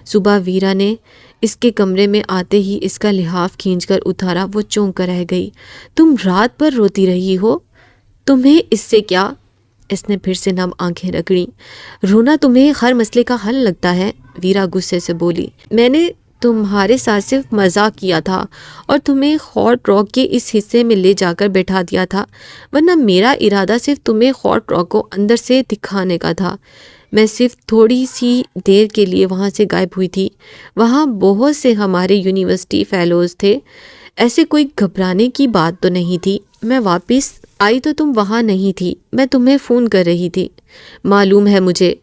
صبح ویرا نے اس کے کمرے میں آتے ہی اس کا لحاف کھینچ کر اتارا۔ وہ چونک کر رہ گئی۔ تم رات بھر روتی رہی ہو، تمہیں اس سے کیا؟ اس نے پھر سے نم آنکھیں رگڑیں۔ رونا تمہیں ہر مسئلے کا حل لگتا ہے؟ ویرا غصے سے بولی۔ میں نے تمہارے ساتھ صرف مذاق کیا تھا اور تمہیں ہاٹ راک کے اس حصے میں لے جا کر بیٹھا دیا تھا، ورنہ میرا ارادہ صرف تمہیں ہاٹ راک کو اندر سے دکھانے کا تھا۔ میں صرف تھوڑی سی دیر کے لیے وہاں سے غائب ہوئی تھی۔ وہاں بہت سے ہمارے یونیورسٹی فیلوز تھے، ایسے کوئی گھبرانے کی بات تو نہیں تھی۔ میں واپس آئی تو تم وہاں نہیں تھی۔ میں تمہیں فون کر رہی تھی۔ معلوم ہے مجھے۔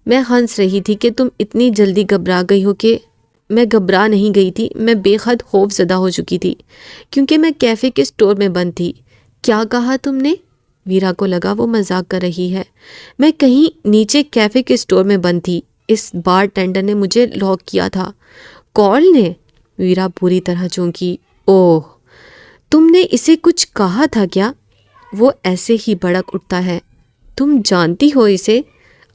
میں ہنس رہی تھی کہ تم اتنی جلدی گھبرا گئی ہو کہ میں گھبرا نہیں گئی تھی، میں بے حد خوف زدہ ہو چکی تھی کیونکہ میں کیفے کے اسٹور میں بند تھی۔ کیا کہا تم نے؟ ویرا کو لگا وہ مذاق کر رہی ہے۔ میں کہیں نیچے کیفے کے اسٹور میں بند تھی۔ اس بار ٹینڈر نے مجھے لاک کیا تھا۔ کال نے؟ ویرا پوری طرح چونکی۔ اوہ، تم نے اسے کچھ کہا تھا کیا؟ وہ ایسے ہی بھڑک اٹھتا ہے۔ تم جانتی ہو اسے؟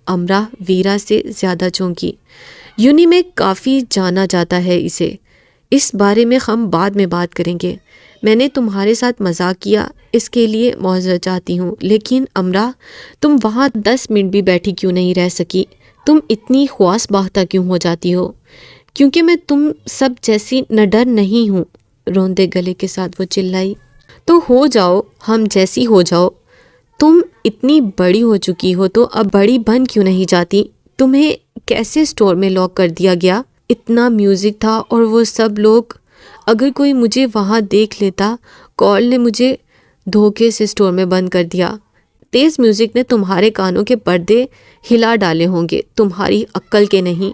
امرا ویرا سے زیادہ چونکی۔ یونی میں کافی جانا جاتا ہے اسے۔ اس بارے میں ہم بعد میں بات کریں گے۔ میں نے تمہارے ساتھ مذاق کیا، اس کے لیے معذرت چاہتی ہوں، لیکن امرا تم وہاں 10 منٹ بھی بیٹھی کیوں نہیں رہ سکی؟ تم اتنی خواص باختہ کیوں ہو جاتی ہو؟ کیونکہ میں تم سب جیسی نڈر نہیں ہوں، روندے گلے کے ساتھ وہ چلائی۔ تو ہو جاؤ، ہم جیسی ہو جاؤ۔ تم اتنی بڑی ہو چکی ہو تو اب بڑی بن کیوں نہیں جاتی؟ تمہیں کیسے اسٹور میں لاک کر دیا گیا؟ اتنا میوزک تھا اور وہ سب لوگ، اگر کوئی مجھے وہاں دیکھ لیتا۔ کال نے مجھے دھوکے سے اسٹور میں بند کر دیا۔ تیز میوزک نے تمہارے کانوں کے پردے ہلا ڈالے ہوں گے، تمہاری عقل کے نہیں۔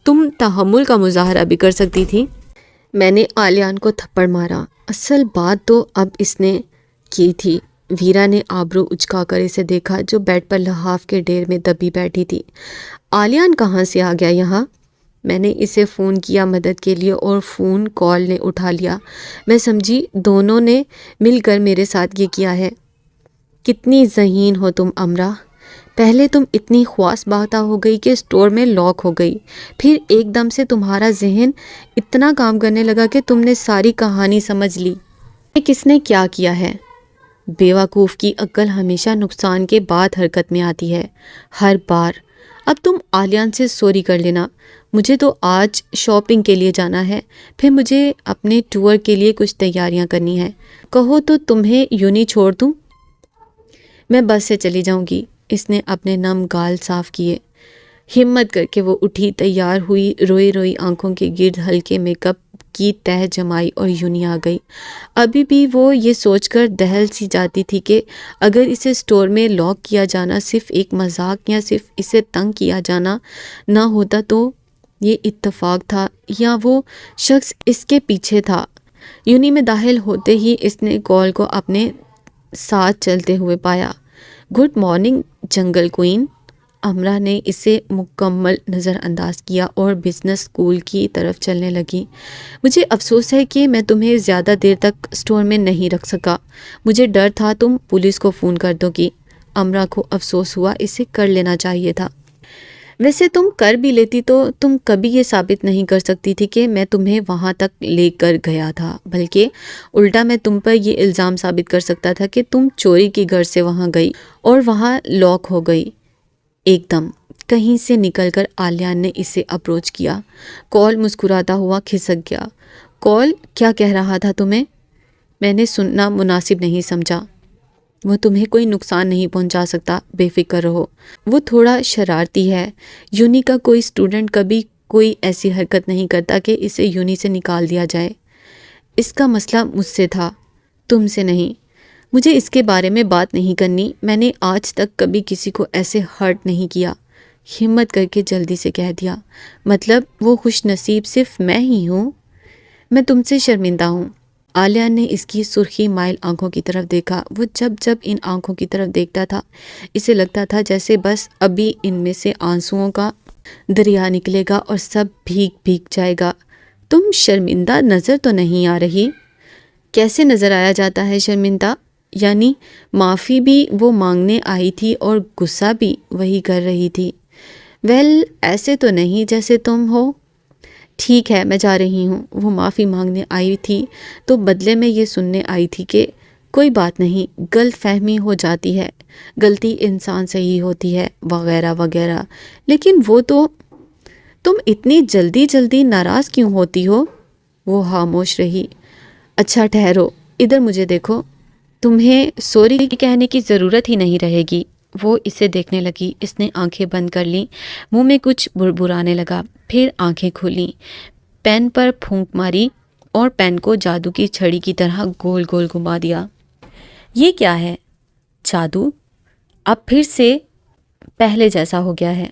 تم تحمل کا مظاہرہ بھی کر سکتی تھی۔ میں نے آلیان کو تھپڑ مارا۔ اصل بات تو اب اس نے کی تھی۔ ویرا نے آبرو اچکا کر اسے دیکھا جو بیڈ پر لحاف کے ڈھیر میں دبی بیٹھی تھی۔ آلیان کہاں سے آ گیا یہاں؟ میں نے اسے فون کیا مدد کے لیے اور فون کال نے اٹھا لیا۔ میں سمجھی دونوں نے مل کر میرے ساتھ یہ کیا ہے۔ کتنی ذہین ہو تم امرا۔ پہلے تم اتنی خواص باختہ ہو گئی کہ اسٹور میں لاک ہو گئی، پھر ایک دم سے تمہارا ذہن اتنا کام کرنے لگا کہ تم نے ساری کہانی سمجھ لی۔ کس نے کیا کیا ہے؟ بیوقوف کی عقل ہمیشہ نقصان کے بعد حرکت میں آتی ہے، ہر بار۔ اب تم آلیان سے سوری کر لینا۔ مجھے تو آج شاپنگ کے لیے جانا ہے، پھر مجھے اپنے ٹور کے لیے کچھ تیاریاں کرنی ہیں۔ کہو تو تمہیں یونی چھوڑ دوں؟ میں بس سے چلی جاؤں گی۔ اس نے اپنے نم گال صاف کیے۔ ہمت کر کے وہ اٹھی، تیار ہوئی، روئی روئی آنکھوں کے گرد ہلکے میک اپ کی تہہ جمائی اور یونی آ گئی۔ ابھی بھی وہ یہ سوچ کر دہل سی جاتی تھی کہ اگر اسے اسٹور میں لاک کیا جانا صرف ایک مذاق یا صرف اسے تنگ کیا جانا نہ ہوتا تو یہ اتفاق تھا یا وہ شخص اس کے پیچھے تھا۔ یونی میں داخل ہوتے ہی اس نے کال کو اپنے ساتھ چلتے ہوئے پایا۔ گڈ مارننگ جنگل کوئین۔ امرا نے اسے مکمل نظر انداز کیا اور بزنس اسکول کی طرف چلنے لگی۔ مجھے افسوس ہے کہ میں تمہیں زیادہ دیر تک اسٹور میں نہیں رکھ سکا۔ مجھے ڈر تھا تم پولیس کو فون کر دو گی۔ امرا کو افسوس ہوا، اسے کر لینا چاہیے تھا۔ ویسے تم کر بھی لیتی تو تم کبھی یہ ثابت نہیں کر سکتی تھی کہ میں تمہیں وہاں تک لے کر گیا تھا، بلکہ الٹا میں تم پر یہ الزام ثابت کر سکتا تھا کہ تم چوری کی گھر سے وہاں گئی اور وہاں لاک ہو گئی۔ ایک دم کہیں سے نکل کر آلیان نے اسے اپروچ کیا۔ کال مسکراتا ہوا کھسک گیا۔ کال کیا کہہ رہا تھا تمہیں؟ میں نے سننا مناسب نہیں سمجھا۔ وہ تمہیں کوئی نقصان نہیں پہنچا سکتا، بے فکر رہو۔ وہ تھوڑا شرارتی ہے۔ یونی کا کوئی اسٹوڈنٹ کبھی کوئی ایسی حرکت نہیں کرتا کہ اسے یونی سے نکال دیا جائے۔ اس کا مسئلہ مجھ سے تھا، تم سے نہیں۔ مجھے اس کے بارے میں بات نہیں کرنی۔ میں نے آج تک کبھی کسی کو ایسے ہرٹ نہیں کیا۔ ہمت کر کے جلدی سے کہہ دیا۔ مطلب وہ خوش نصیب صرف میں ہی ہوں؟ میں تم سے شرمندہ ہوں۔ آلیان نے اس کی سرخی مائل آنکھوں کی طرف دیکھا۔ وہ جب جب ان آنکھوں کی طرف دیکھتا تھا اسے لگتا تھا جیسے بس ابھی ان میں سے آنسوؤں کا دریا نکلے گا اور سب بھیگ بھیگ جائے گا۔ تم شرمندہ نظر تو نہیں آ رہی۔ کیسے نظر آیا جاتا ہے شرمندہ؟ یعنی معافی بھی وہ مانگنے آئی تھی اور غصہ بھی وہی کر رہی تھی۔ ویل ایسے تو نہیں جیسے تم ہو۔ ٹھیک ہے میں جا رہی ہوں۔ وہ معافی مانگنے آئی تھی تو بدلے میں یہ سننے آئی تھی کہ کوئی بات نہیں، غلط فہمی ہو جاتی ہے، غلطی انسان سے ہی ہوتی ہے وغیرہ وغیرہ۔ لیکن وہ تو تم اتنی جلدی جلدی ناراض کیوں ہوتی ہو؟ وہ خاموش رہی۔ اچھا ٹھہرو، ادھر مجھے دیکھو، تمہیں سوری کہنے کی ضرورت ہی نہیں رہے گی۔ وہ اسے دیکھنے لگی۔ اس نے آنکھیں بند کر لیں، منہ میں کچھ بڑبڑانے لگا، پھر آنکھیں کھولیں، پین پر پھونک ماری اور پین کو جادو کی چھڑی کی طرح گول گول گھما دیا۔ یہ کیا ہے؟ جادو؟ اب پھر سے پہلے جیسا ہو گیا ہے۔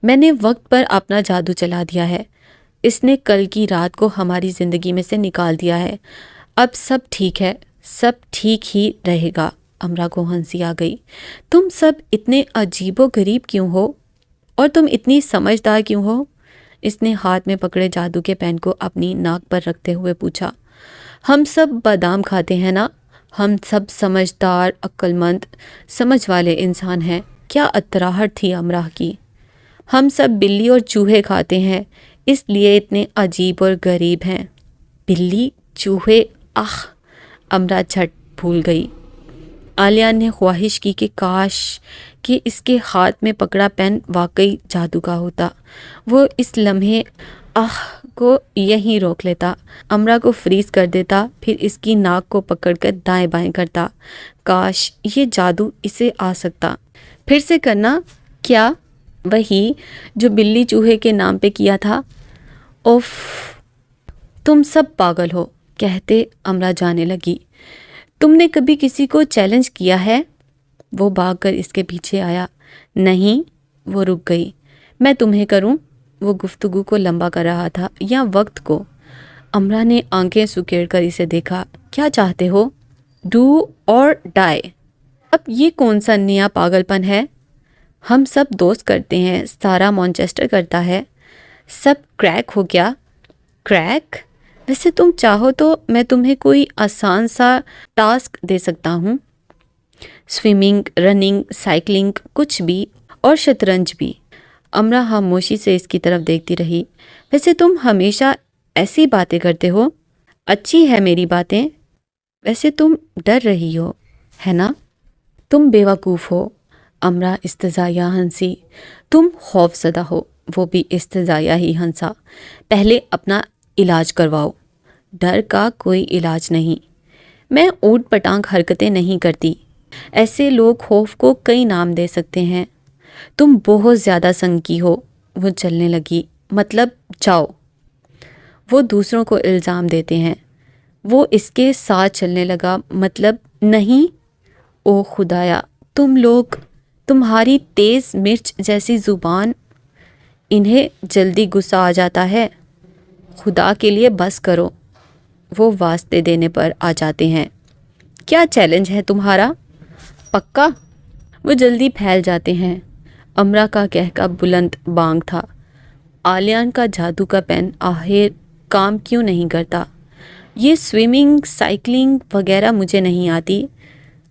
میں نے وقت پر اپنا جادو چلا دیا ہے۔ اس نے کل کی رات کو ہماری زندگی میں سے نکال دیا ہے۔ اب سب ٹھیک ہے، سب ٹھیک ہی رہے گا۔ امرا کو ہنسی آ گئی۔ تم سب اتنے عجیب و غریب کیوں ہو؟ اور تم اتنی سمجھدار کیوں ہو؟ اس نے ہاتھ میں پکڑے جادو کے پین کو اپنی ناک پر رکھتے ہوئے پوچھا۔ ہم سب بادام کھاتے ہیں نا، ہم سب سمجھدار، عقل مند، سمجھ والے انسان ہیں۔ کیا اطراحٹ تھی امرا کی۔ ہم سب بلی اور چوہے کھاتے ہیں، اس لیے اتنے عجیب اور غریب ہیں۔ بلی، چوہے، آہ! امرا جھٹ بھول گئی۔ عالیہ نے خواہش کی کہ کاش کہ اس کے ہاتھ میں پکڑا پین واقعی جادو کا ہوتا۔ وہ اس لمحے آہ کو یہیں روک لیتا، امرا کو فریز کر دیتا، پھر اس کی ناک کو پکڑ کر دائیں بائیں کرتا۔ کاش یہ جادو اسے آ سکتا۔ پھر سے کرنا۔ کیا؟ وہی جو بلی چوہے کے نام پہ کیا تھا۔ اوف! تم سب پاگل ہو، کہتے امرا جانے لگی۔ تم نے کبھی کسی کو چیلنج کیا ہے؟ وہ بھاگ کر اس کے پیچھے آیا۔ نہیں۔ وہ رک گئی۔ میں تمہیں کروں؟ وہ گفتگو کو لمبا کر رہا تھا، یا وقت کو؟ امرا نے آنکھیں سکیڑ کر اسے دیکھا۔ کیا چاہتے ہو؟ ڈو اور ڈائی۔ اب یہ کون سا نیا پاگل پن ہے؟ ہم سب دوست کرتے ہیں، سارا مانچسٹر کرتا ہے۔ سب کریک ہو کیا؟ کریک؟ ویسے تم چاہو تو میں تمہیں کوئی آسان سا ٹاسک دے سکتا ہوں۔ سوئمنگ، رننگ، سائیکلنگ، کچھ بھی، اور شطرنج بھی۔ امرا خاموشی سے اس کی طرف دیکھتی رہی۔ ویسے تم ہمیشہ ایسی باتیں کرتے ہو۔ اچھی ہے میری باتیں۔ ویسے تم ڈر رہی ہو، ہے نا؟ تم بیوقوف ہو۔ امرا استزائیہ ہنسی۔ تم خوف زدہ ہو۔ وہ بھی استزائیہ ہی ہنسا۔ پہلے اپنا علاج کرواؤ۔ ڈر کا کوئی علاج نہیں۔ میں اوٹ پٹانگ حرکتیں نہیں کرتی۔ ایسے لوگ خوف کو کئی نام دے سکتے ہیں۔ تم بہت زیادہ سنکی ہو۔ وہ چلنے لگی۔ مطلب جاؤ۔ وہ دوسروں کو الزام دیتے ہیں۔ وہ اس کے ساتھ چلنے لگا۔ مطلب نہیں۔ او خدایا، تم لوگ، تمہاری تیز مرچ جیسی زبان، انہیں جلدی غصہ آ جاتا ہے۔ خدا کے لیے بس کرو۔ وہ واسطے دینے پر آ جاتے ہیں۔ کیا چیلنج ہے تمہارا؟ پکا؟ وہ جلدی پھیل جاتے ہیں۔ امرا کا کہکا بلند بانگ تھا۔ آلیان کا جادو کا پین آخر کام کیوں نہیں کرتا؟ یہ سوئمنگ، سائیکلنگ وغیرہ مجھے نہیں آتی۔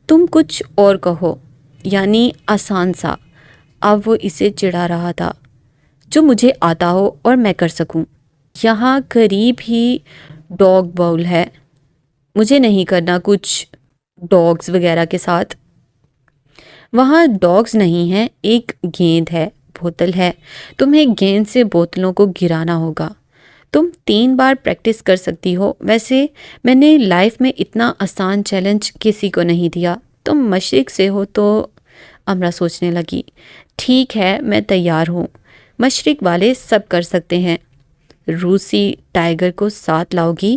تم کچھ اور کہو، یعنی آسان سا۔ اب وہ اسے چڑھا رہا تھا۔ جو مجھے آتا ہو اور میں کر سکوں۔ یہاں قریب ہی ڈاگ باؤل ہے، مجھے نہیں کرنا کچھ ڈاگز وغیرہ کے ساتھ۔ وہاں ڈاگز نہیں ہیں، ایک گیند ہے، بوتل ہے، تمہیں گیند سے بوتلوں کو گرانا ہوگا۔ تم 3 بار پریکٹس کر سکتی ہو۔ ویسے میں نے لائف میں اتنا آسان چیلنج کسی کو نہیں دیا۔ تم مشرق سے ہو تو؟ امرا سوچنے لگی۔ ٹھیک ہے، میں تیار ہوں۔ مشرق والے سب کر سکتے ہیں۔ روسی ٹائیگر کو ساتھ لاؤ گی؟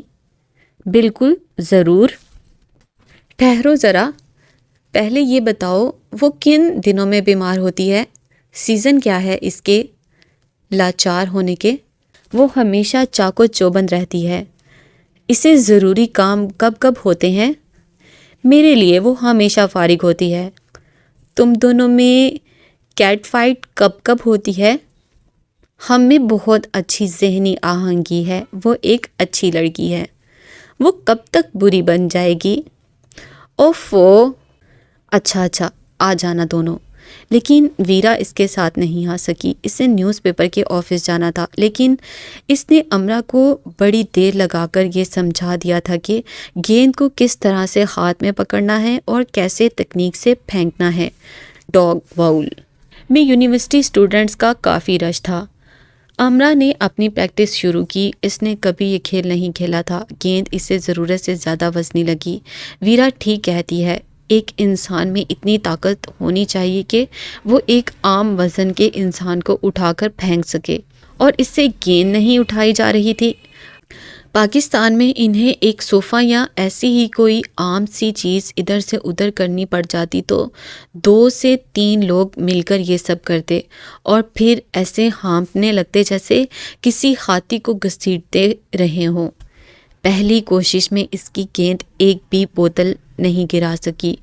بالکل، ضرور۔ ٹھہرو ذرا، پہلے یہ بتاؤ وہ کن دنوں میں بیمار ہوتی ہے؟ سیزن کیا ہے اس کے لاچار ہونے کے؟ وہ ہمیشہ چاقو چوبند رہتی ہے۔ اسے ضروری کام کب کب ہوتے ہیں؟ میرے لیے وہ ہمیشہ فارغ ہوتی ہے۔ تم دونوں میں کیٹ فائٹ کب کب ہوتی ہے؟ ہم میں بہت اچھی ذہنی آہنگی ہے، وہ ایک اچھی لڑکی ہے۔ وہ کب تک بری بن جائے گی؟ اوفو! اچھا، آ جانا دونوں۔ لیکن ویرا اس کے ساتھ نہیں آ سکی۔ اسے نیوز پیپر کے آفس جانا تھا، لیکن اس نے امرا کو بڑی دیر لگا کر یہ سمجھا دیا تھا کہ گیند کو کس طرح سے ہاتھ میں پکڑنا ہے اور کیسے تکنیک سے پھینکنا ہے۔ ڈاگ باؤل میں یونیورسٹی اسٹوڈنٹس کا کافی رش تھا۔ امرا نے اپنی پریکٹس شروع کی۔ اس نے کبھی یہ کھیل نہیں کھیلا تھا۔ گیند اسے ضرورت سے زیادہ وزنی لگی۔ ویرا ٹھیک کہتی ہے، ایک انسان میں اتنی طاقت ہونی چاہیے کہ وہ ایک عام وزن کے انسان کو اٹھا کر پھینک سکے، اور اس سے گیند نہیں اٹھائی جا رہی تھی۔ پاکستان میں انہیں ایک صوفہ یا ایسی ہی کوئی عام سی چیز ادھر سے ادھر کرنی پڑ جاتی تو 2 سے 3 لوگ مل کر یہ سب کرتے، اور پھر ایسے ہانپنے لگتے جیسے کسی ہاتھی کو گھسیٹتے رہے ہوں۔ پہلی کوشش میں اس کی گیند ایک بھی بوتل نہیں گرا سکی۔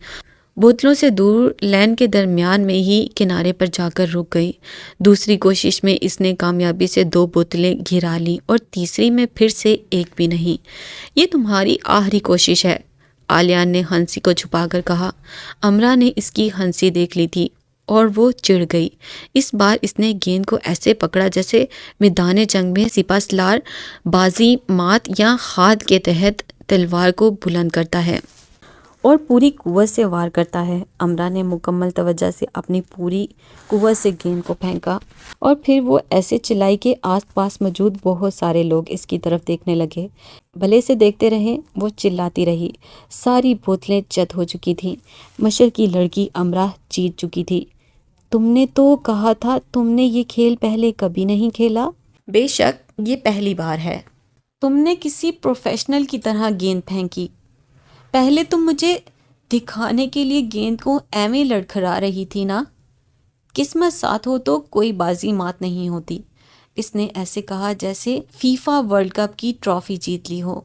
بوتلوں سے دور لین کے درمیان میں ہی کنارے پر جا کر رک گئی۔ دوسری کوشش میں اس نے کامیابی سے 2 بوتلیں گرا لیں، اور تیسری میں پھر سے ایک بھی نہیں۔ یہ تمہاری آخری کوشش ہے، آلیان نے ہنسی کو چھپا کر کہا۔ امرا نے اس کی ہنسی دیکھ لی تھی اور وہ چڑ گئی۔ اس بار اس نے گیند کو ایسے پکڑا جیسے میدان جنگ میں سپہ سالار بازی مات یا ہاتھ کے تحت تلوار کو بلند کرتا ہے اور پوری قوت سے وار کرتا ہے۔ امرا نے مکمل توجہ سے اپنی پوری قوت سے گیند کو پھینکا، اور پھر وہ ایسے چلائی کہ آس پاس موجود بہت سارے لوگ اس کی طرف دیکھنے لگے۔ بھلے سے دیکھتے رہے، وہ چلاتی رہی۔ ساری بوتلیں چت ہو چکی تھیں۔ مشرق کی لڑکی امرا جیت چکی تھی۔ تم نے تو کہا تھا تم نے یہ کھیل پہلے کبھی نہیں کھیلا؟ بے شک یہ پہلی بار ہے۔ تم نے کسی پروفیشنل کی طرح گیند پھینکی۔ پہلے تم مجھے دکھانے کے لیے گیند کو ایویں لڑکھڑا رہی تھی نا۔ قسمت ساتھ ہو تو کوئی بازی مات نہیں ہوتی۔ اس نے ایسے کہا جیسے فیفا ورلڈ کپ کی ٹرافی جیت لی ہو۔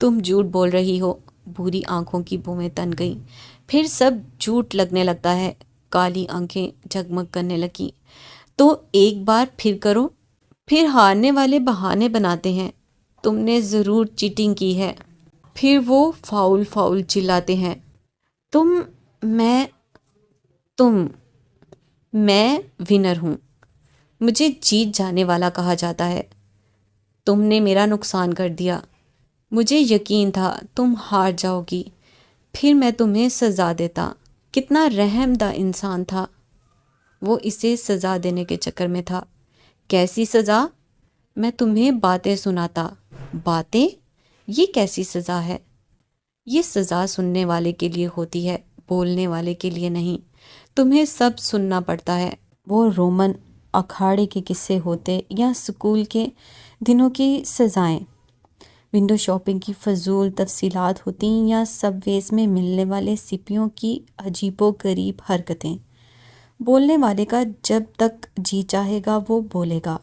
تم جھوٹ بول رہی ہو۔ بری آنکھوں کی بومیں تن گئیں۔ پھر سب جھوٹ لگنے لگتا ہے۔ کالی آنکھیں جگمگ کرنے لگیں۔ تو ایک بار پھر کرو۔ پھر ہارنے والے بہانے بناتے ہیں، تم نے ضرور چیٹنگ کی ہے۔ پھر وہ فاؤل فاؤل چلاتے ہیں۔ میں ونر ہوں، مجھے جیت جانے والا کہا جاتا ہے۔ تم نے میرا نقصان کر دیا۔ مجھے یقین تھا تم ہار جاؤ گی، پھر میں تمہیں سزا دیتا۔ کتنا رحم دہ انسان تھا وہ، اسے سزا دینے کے چکر میں تھا۔ کیسی سزا؟ میں تمہیں باتیں سناتا۔ باتیں؟ یہ کیسی سزا ہے؟ یہ سزا سننے والے کے لیے ہوتی ہے، بولنے والے کے لیے نہیں۔ تمہیں سب سننا پڑتا ہے۔ وہ رومن اکھاڑے کے قصے ہوتے یا اسکول کے دنوں کی سزائیں، ونڈو شاپنگ کی فضول تفصیلات ہوتی یا سب ویز میں ملنے والے سپیوں کی عجیب و غریب حرکتیں۔ بولنے والے کا جب تک جی چاہے گا وہ بولے گا،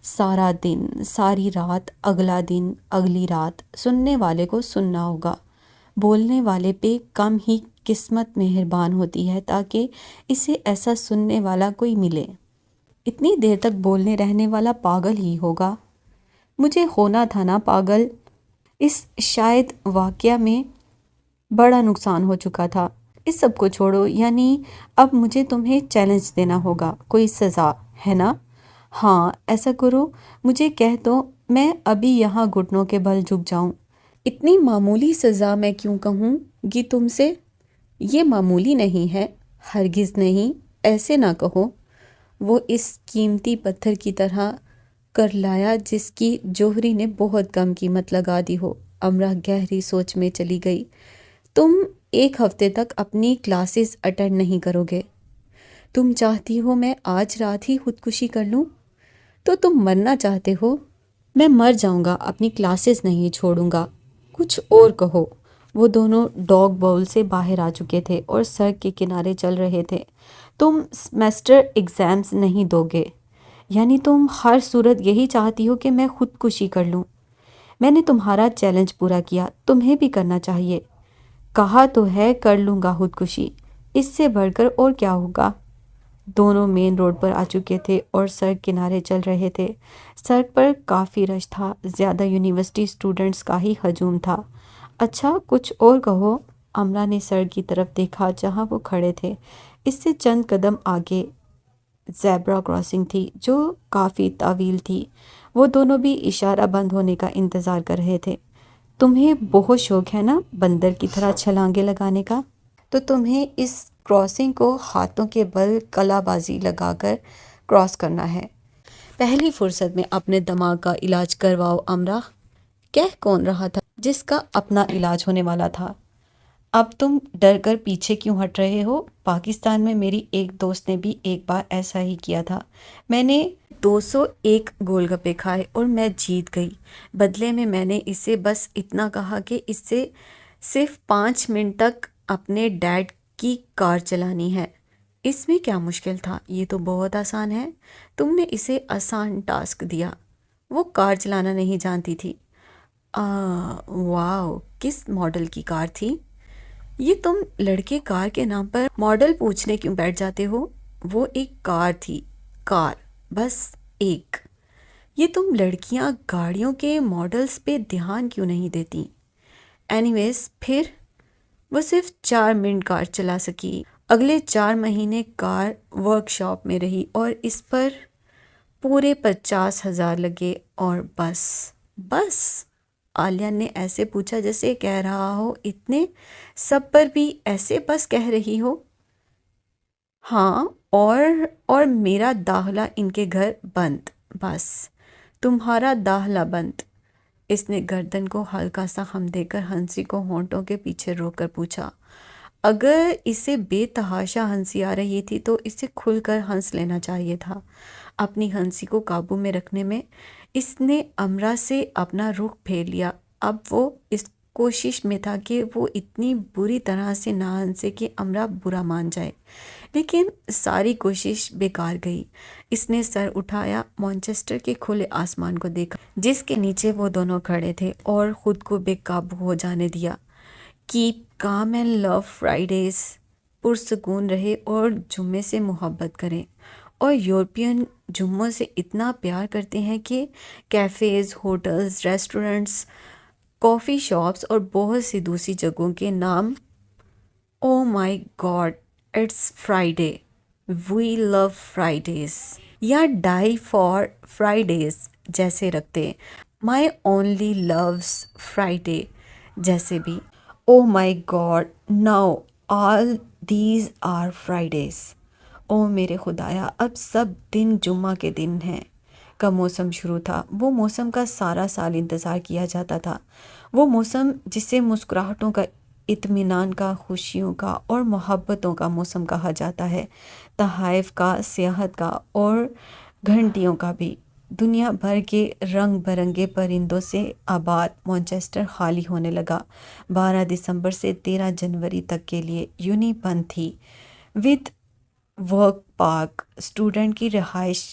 سارا دن، ساری رات، اگلا دن، اگلی رات۔ سننے والے کو سننا ہوگا۔ بولنے والے پہ کم ہی قسمت مہربان ہوتی ہے تاکہ اسے ایسا سننے والا کوئی ملے۔ اتنی دیر تک بولنے رہنے والا پاگل ہی ہوگا۔ مجھے ہونا تھا نا پاگل۔ اس شاید واقعہ میں بڑا نقصان ہو چکا تھا۔ اس سب کو چھوڑو، یعنی اب مجھے تمہیں چیلنج دینا ہوگا، کوئی سزا ہے نا؟ ہاں ایسا کرو، مجھے کہہ دو، میں ابھی یہاں گھٹنوں کے بل جھک جاؤں۔ اتنی معمولی سزا میں کیوں کہوں گی تم سے؟ یہ معمولی نہیں ہے، ہرگز نہیں، ایسے نہ کہو۔ وہ اس قیمتی پتھر کی طرح کرلایا جس کی جوہری نے بہت کم قیمت لگا دی ہو۔ امرا گہری سوچ میں چلی گئی۔ تم 1 ہفتے تک اپنی کلاسز اٹینڈ نہیں کرو گے؟ تم چاہتی ہو میں آج رات ہی خودکشی کر لوں؟ تو تم مرنا چاہتے ہو؟ میں مر جاؤں گا، اپنی کلاسز نہیں چھوڑوں گا۔ کچھ اور کہو۔ وہ دونوں ڈاگ باؤل سے باہر آ چکے تھے اور سڑک کے کنارے چل رہے تھے۔ تم سیمسٹر ایگزامز نہیں دو گے؟ یعنی تم ہر صورت یہی چاہتی ہو کہ میں خودکشی کر لوں؟ میں نے تمہارا چیلنج پورا کیا، تمہیں بھی کرنا چاہیے۔ کہا تو ہے کر لوں گا خودکشی، اس سے بڑھ کر اور کیا ہوگا؟ دونوں مین روڈ پر آ چکے تھے اور سڑک کنارے چل رہے تھے۔ سڑک پر کافی رش تھا، زیادہ یونیورسٹی اسٹوڈنٹس کا ہی ہجوم تھا۔ اچھا کچھ اور کہو۔ امرا نے سڑک کی طرف دیکھا جہاں وہ کھڑے تھے۔ اس سے چند قدم آگے زیبرا کراسنگ تھی جو کافی طویل تھی۔ وہ دونوں بھی اشارہ بند ہونے کا انتظار کر رہے تھے۔ تمہیں بہت شوق ہے نا بندر کی طرح چھلانگیں لگانے کا؟ تو تمہیں اس کراسنگ کو ہاتھوں کے بل کلا بازی لگا کر کراس کرنا ہے۔ پہلی فرصت میں اپنے دماغ کا علاج کرواؤ امرا۔ کہہ کون رہا تھا جس کا اپنا علاج ہونے والا تھا؟ اب تم ڈر کر پیچھے کیوں ہٹ رہے ہو؟ پاکستان میں میری ایک دوست نے بھی ایک بار ایسا ہی کیا تھا۔ میں نے 201 گول گپے کھائے اور میں جیت گئی۔ بدلے میں میں نے اسے بس اتنا کہا کہ اس سے صرف 5 منٹ تک اپنے ڈیڈ کی کار چلانی ہے۔ اس میں کیا مشکل تھا؟ یہ تو بہت آسان ہے۔ تم نے اسے آسان ٹاسک دیا۔ وہ کار چلانا نہیں جانتی تھی۔ واو، کس ماڈل کی کار تھی؟ یہ تم لڑکے کار کے نام پر ماڈل پوچھنے کیوں بیٹھ جاتے ہو؟ وہ ایک کار تھی، کار، بس ایک۔ یہ تم لڑکیاں گاڑیوں کے ماڈلز پہ دھیان کیوں نہیں دیتی؟ اینی ویز، پھر وہ صرف 4 منٹ کار چلا سکی۔ اگلے 4 مہینے کار ورک شاپ میں رہی اور اس پر پورے 50,000 لگے اور بس عالیہ نے ایسے پوچھا جیسے کہہ رہا ہو اتنے سب پر بھی ایسے بس کہہ رہی ہو؟ ہاں، اور میرا داخلہ ان کے گھر بند، بس تمہارا داخلہ بند۔ اس نے گردن کو ہلکا سا خم دے کر ہنسی کو ہونٹوں کے پیچھے روک کر پوچھا۔ اگر اسے بے تحاشا ہنسی آ رہی تھی تو اسے کھل کر ہنس لینا چاہیے تھا۔ اپنی ہنسی کو قابو میں رکھنے میں اس نے امرا سے اپنا رخ پھیر لیا۔ اب وہ اس کوشش میں تھا کہ وہ اتنی بری طرح سے نہ ہنسے کہ امرا برا مان جائے، لیکن ساری کوشش بیکار گئی۔ اس نے سر اٹھایا، مانچسٹر کے کھلے آسمان کو دیکھا جس کے نیچے وہ دونوں کھڑے تھے، اور خود کو بے قابو ہو جانے دیا۔ Keep calm and love Fridays, پرسکون رہے اور جمعے سے محبت کریں۔ اور یورپین جمعوں سے اتنا پیار کرتے ہیں کہ cafes, hotels, restaurants, coffee shops اور بہت سی دوسری جگہوں کے نام oh my god it's Friday, we love Fridays, یا ڈائی فار فرائیڈیز جیسے رکھتے، مائی اونلی لوز فرائیڈے جیسے بھی۔ Oh my god, now all these are Fridays. او میرے خدایا، اب سب دن جمعہ کے دن ہیں۔ کا موسم شروع تھا، وہ موسم کا سارا سال انتظار کیا جاتا تھا، وہ موسم جسے مسکراہٹوں کا، اطمینان کا، خوشیوں کا اور محبتوں کا موسم کہا جاتا ہے، تحائف کا، سیاحت کا اور گھنٹیوں کا بھی۔ دنیا بھر کے رنگ برنگے پرندوں سے آباد مانچسٹر خالی ہونے لگا۔ 12 دسمبر سے 13 جنوری تک کے لیے یونی بند تھی۔ ود ورک پارک، اسٹوڈنٹ کی رہائش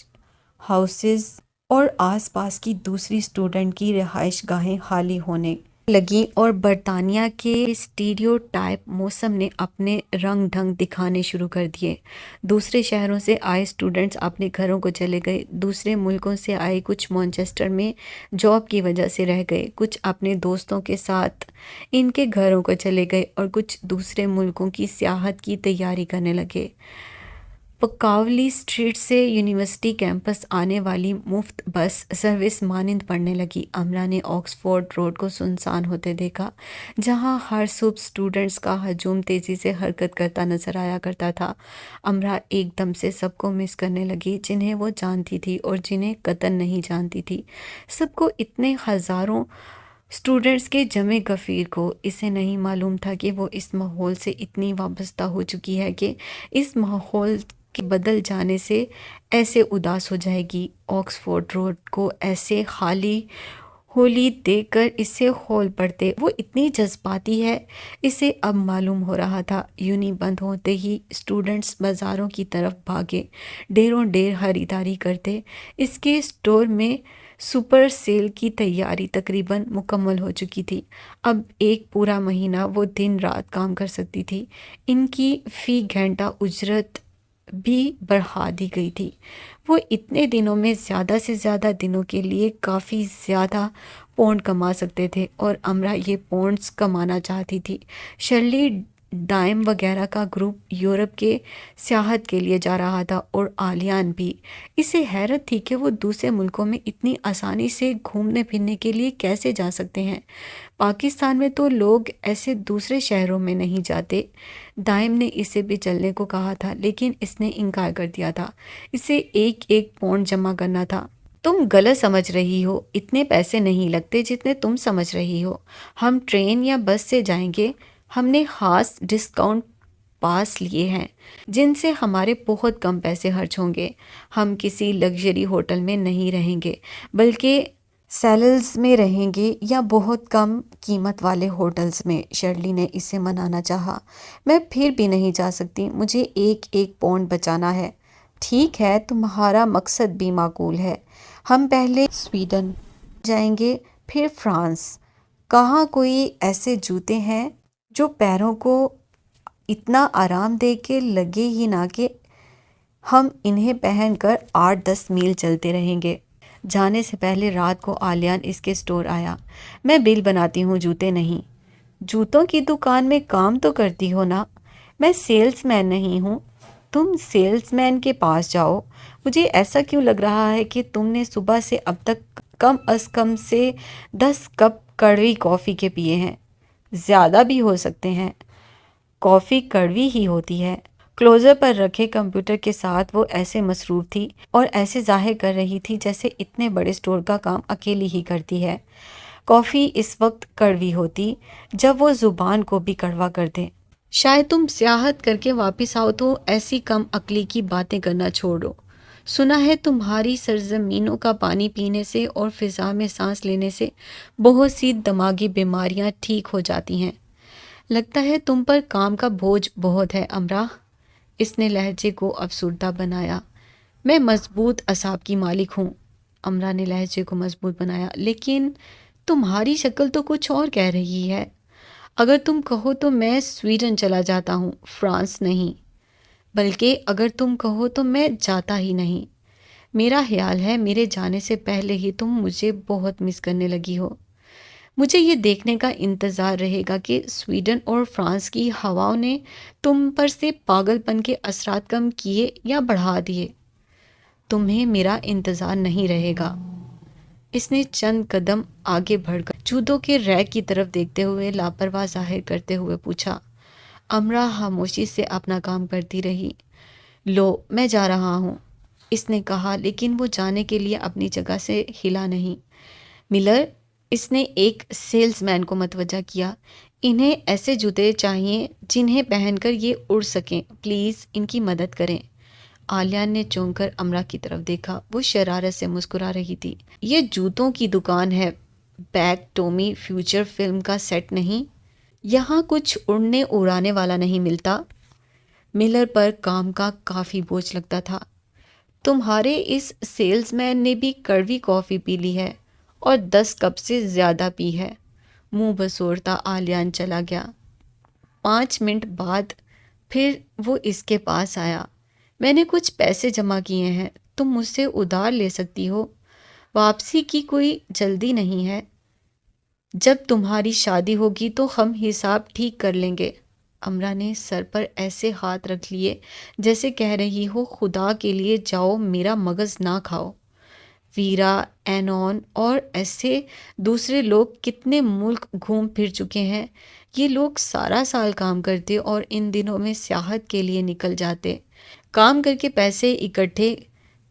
ہاؤسز اور آس پاس کی دوسری اسٹوڈنٹ کی رہائش گاہیں خالی ہونے لگیں، اور برطانیہ کے اسٹیریوٹائپ موسم نے اپنے رنگ ڈھنگ دکھانے شروع کر دیے۔ دوسرے شہروں سے آئے اسٹوڈنٹس اپنے گھروں کو چلے گئے، دوسرے ملکوں سے آئے کچھ مانچسٹر میں جاب کی وجہ سے رہ گئے، کچھ اپنے دوستوں کے ساتھ ان کے گھروں کو چلے گئے اور کچھ دوسرے ملکوں کی سیاحت کی تیاری کرنے لگے۔ پکاولی اسٹریٹ سے یونیورسٹی کیمپس آنے والی مفت بس سروس مانند پڑنے لگی۔ امرا نے آکسفورڈ روڈ کو سنسان ہوتے دیکھا، جہاں ہر صبح اسٹوڈنٹس کا ہجوم تیزی سے حرکت کرتا نظر آیا کرتا تھا۔ امرا ایک دم سے سب کو مس کرنے لگی، جنہیں وہ جانتی تھی اور جنہیں قطعاً نہیں جانتی تھی، سب کو، اتنے ہزاروں اسٹوڈنٹس کے جمع گفیر کو۔ اسے نہیں معلوم تھا کہ وہ اس ماحول سے اتنی وابستہ ہو چکی ہے کہ اس ماحول کے بدل جانے سے ایسے اداس ہو جائے گی۔ آکسفورڈ روڈ کو ایسے خالی ہولی دیکھ کر اسے ہول پڑتے، وہ اتنی جذباتی ہے، اسے اب معلوم ہو رہا تھا۔ یونی بند ہوتے ہی اسٹوڈنٹس بازاروں کی طرف بھاگے، ڈھیروں ڈھیر خریداری کرتے۔ اس کے اسٹور میں سپر سیل کی تیاری تقریباً مکمل ہو چکی تھی۔ اب ایک پورا مہینہ وہ دن رات کام کر سکتی تھی۔ ان کی فی گھنٹہ اجرت بھی بڑھا دی گئی تھی۔ وہ اتنے دنوں میں زیادہ سے زیادہ دنوں کے لیے کافی زیادہ پونڈ کما سکتے تھے، اور امرا یہ پونڈز کمانا چاہتی تھی۔ شرلی دائم وغیرہ کا گروپ یورپ کے سیاحت کے لیے جا رہا تھا اور آلیان بھی۔ اسے حیرت تھی کہ وہ دوسرے ملکوں میں اتنی آسانی سے گھومنے پھرنے کے لیے کیسے جا سکتے ہیں۔ پاکستان میں تو لوگ ایسے دوسرے شہروں میں نہیں جاتے۔ دائم نے اسے بھی چلنے کو کہا تھا لیکن اس نے انکار کر دیا تھا۔ اسے 1 پاؤنڈ جمع کرنا تھا۔ تم غلط سمجھ رہی ہو، اتنے پیسے نہیں لگتے جتنے تم سمجھ رہی ہو۔ ہم ٹرین یا بس سے جائیں گے۔ ہم نے خاص ڈسکاؤنٹ پاس لیے ہیں جن سے ہمارے بہت کم پیسے خرچ ہوں گے۔ ہم کسی لگژری ہوٹل میں نہیں رہیں گے بلکہ سیلز میں رہیں گے یا بہت کم قیمت والے ہوٹلز میں۔ شرلی نے اسے منانا چاہا۔ میں پھر بھی نہیں جا سکتی، مجھے 1 پاؤنڈ بچانا ہے۔ ٹھیک ہے، تمہارا مقصد بھی معقول ہے۔ ہم پہلے سویڈن جائیں گے پھر فرانس۔ کہاں کوئی ایسے جوتے ہیں جو پیروں کو اتنا آرام دے کے لگے ہی نہ کہ ہم انہیں پہن کر 8-10 میل چلتے رہیں گے۔ جانے سے پہلے رات کو آلیان اس کے سٹور آیا۔ میں بل بناتی ہوں، جوتے نہیں۔ جوتوں کی دکان میں کام تو کرتی ہو نا؟ میں سیلز مین نہیں ہوں۔ تم سیلز مین کے پاس جاؤ۔ مجھے ایسا کیوں لگ رہا ہے کہ تم نے صبح سے اب تک کم از کم سے 10 کپ کڑوی کافی کے پیے ہیں۔ زیادہ بھی ہو سکتے ہیں۔ کافی کڑوی ہی ہوتی ہے۔ کلوزر پر رکھے کمپیوٹر کے ساتھ وہ ایسے مصروف تھی اور ایسے ظاہر کر رہی تھی جیسے اتنے بڑے سٹور کا کام اکیلی ہی کرتی ہے۔ کافی اس وقت کڑوی ہوتی جب وہ زبان کو بھی کڑوا کر دے۔ شاید تم سیاحت کر کے واپس آؤ تو ایسی کم عقلی کی باتیں کرنا چھوڑو۔ سنا ہے تمہاری سرزمینوں کا پانی پینے سے اور فضا میں سانس لینے سے بہت سی دماغی بیماریاں ٹھیک ہو جاتی ہیں۔ لگتا ہے تم پر کام کا بوجھ بہت ہے امرا۔ اس نے لہجے کو افسردہ بنایا۔ میں مضبوط اعصاب کی مالک ہوں۔ امرا نے لہجے کو مضبوط بنایا۔ لیکن تمہاری شکل تو کچھ اور کہہ رہی ہے۔ اگر تم کہو تو میں سویڈن چلا جاتا ہوں، فرانس نہیں۔ بلکہ اگر تم کہو تو میں جاتا ہی نہیں۔ میرا خیال ہے میرے جانے سے پہلے ہی تم مجھے بہت مس کرنے لگی ہو۔ مجھے یہ دیکھنے کا انتظار رہے گا کہ سویڈن اور فرانس کی ہواؤں نے تم پر سے پاگل پن کے اثرات کم کیے یا بڑھا دیے۔ تمہیں میرا انتظار نہیں رہے گا۔ اس نے چند قدم آگے بڑھ کر جوتوں کے ریک کی طرف دیکھتے ہوئے لاپرواہ ظاہر کرتے ہوئے پوچھا۔ امرا خاموشی سے اپنا کام کرتی رہی۔ لو، میں جا رہا ہوں، اس نے کہا، لیکن وہ جانے کے لیے اپنی جگہ سے ہلا نہیں۔ ملر، اس نے ایک سیلز مین کو متوجہ کیا، انہیں ایسے جوتے چاہیے جنہیں پہن کر یہ اڑ سکیں، پلیز ان کی مدد کریں۔ آلیان نے چونک کر امرا کی طرف دیکھا۔ وہ شرارت سے مسکرا رہی تھی۔ یہ جوتوں کی دکان ہے، بیک ٹومی فیوچر فلم کا سیٹ نہیں۔ یہاں کچھ اڑنے اڑانے والا نہیں ملتا۔ ملر پر کام کا کافی بوجھ لگتا تھا۔ تمہارے اس سیلز مین نے بھی کڑوی کافی پی لی ہے اور 10 کپ سے زیادہ پی ہے۔ منہ بسوڑتا آلیان چلا گیا۔ 5 منٹ بعد پھر وہ اس کے پاس آیا۔ میں نے کچھ پیسے جمع کیے ہیں، تم مجھ سے ادھار لے سکتی ہو۔ واپسی کی کوئی جلدی نہیں ہے۔ جب تمہاری شادی ہوگی تو ہم حساب ٹھیک کر لیں گے۔ امرا نے سر پر ایسے ہاتھ رکھ لیے جیسے کہہ رہی ہو، خدا کے لیے جاؤ، میرا مغز نہ کھاؤ۔ ویرا، اینون اور ایسے دوسرے لوگ کتنے ملک گھوم پھر چکے ہیں۔ یہ لوگ سارا سال کام کرتے اور ان دنوں میں سیاحت کے لیے نکل جاتے۔ کام کر کے پیسے اکٹھے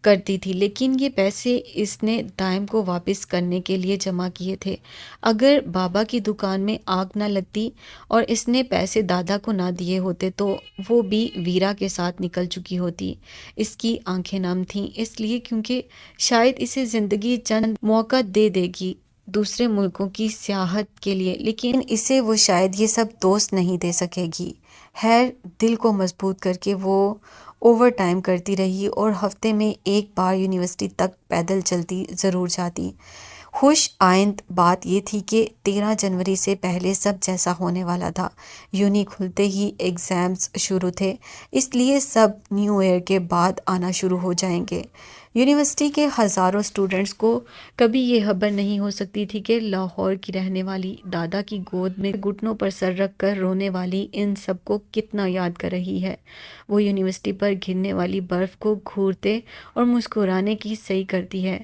کرتی تھی، لیکن یہ پیسے اس نے دائم کو واپس کرنے کے لیے جمع کیے تھے۔ اگر بابا کی دکان میں آگ نہ لگتی اور اس نے پیسے دادا کو نہ دیے ہوتے تو وہ بھی ویرا کے ساتھ نکل چکی ہوتی۔ اس کی آنکھیں نم تھیں، اس لیے کیونکہ شاید اسے زندگی چند موقع دے دے گی دوسرے ملکوں کی سیاحت کے لیے، لیکن اسے وہ شاید یہ سب دوست نہیں دے سکے گی۔ خیر، دل کو مضبوط کر کے وہ اوور ٹائم کرتی رہی اور ہفتے میں 1 بار یونیورسٹی تک پیدل چلتی ضرور جاتی۔ خوش آئند بات یہ تھی کہ 13 جنوری سے پہلے سب جیسا ہونے والا تھا۔ یونی کھلتے ہی ایگزامز شروع تھے، اس لیے سب نیو ایئر کے بعد آنا شروع ہو جائیں گے۔ یونیورسٹی کے ہزاروں اسٹوڈنٹس کو کبھی یہ خبر نہیں ہو سکتی تھی کہ لاہور کی رہنے والی، دادا کی گود میں گھٹنوں پر سر رکھ کر رونے والی ان سب کو کتنا یاد کر رہی ہے۔ وہ یونیورسٹی پر گرنے والی برف کو گھورتے اور مسکرانے کی صحیح کرتی ہے۔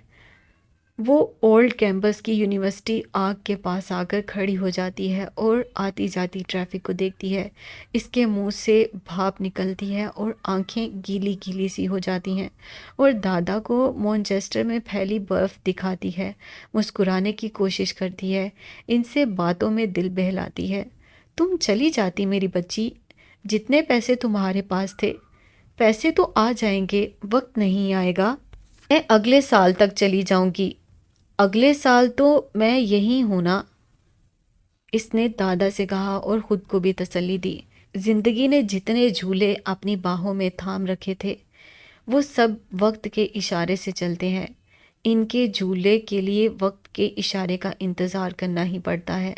وہ اولڈ کیمپس کی یونیورسٹی آگ کے پاس آ کر کھڑی ہو جاتی ہے اور آتی جاتی ٹریفک کو دیکھتی ہے۔ اس کے منہ سے بھاپ نکلتی ہے اور آنکھیں گیلی گیلی سی ہو جاتی ہیں، اور دادا کو مانچسٹر میں پھیلی برف دکھاتی ہے، مسکرانے کی کوشش کرتی ہے، ان سے باتوں میں دل بہلاتی ہے۔ تم چلی جاتی میری بچی، جتنے پیسے تمہارے پاس تھے، پیسے تو آ جائیں گے، وقت نہیں آئے گا؟ میں اگلے سال تک چلی جاؤں گی۔ اگلے سال تو میں یہیں ہوں نا، اس نے دادا سے کہا اور خود کو بھی تسلی دی۔ زندگی نے جتنے جھولے اپنی باہوں میں تھام رکھے تھے، وہ سب وقت کے اشارے سے چلتے ہیں۔ ان کے جھولے کے لیے وقت کے اشارے کا انتظار کرنا ہی پڑتا ہے۔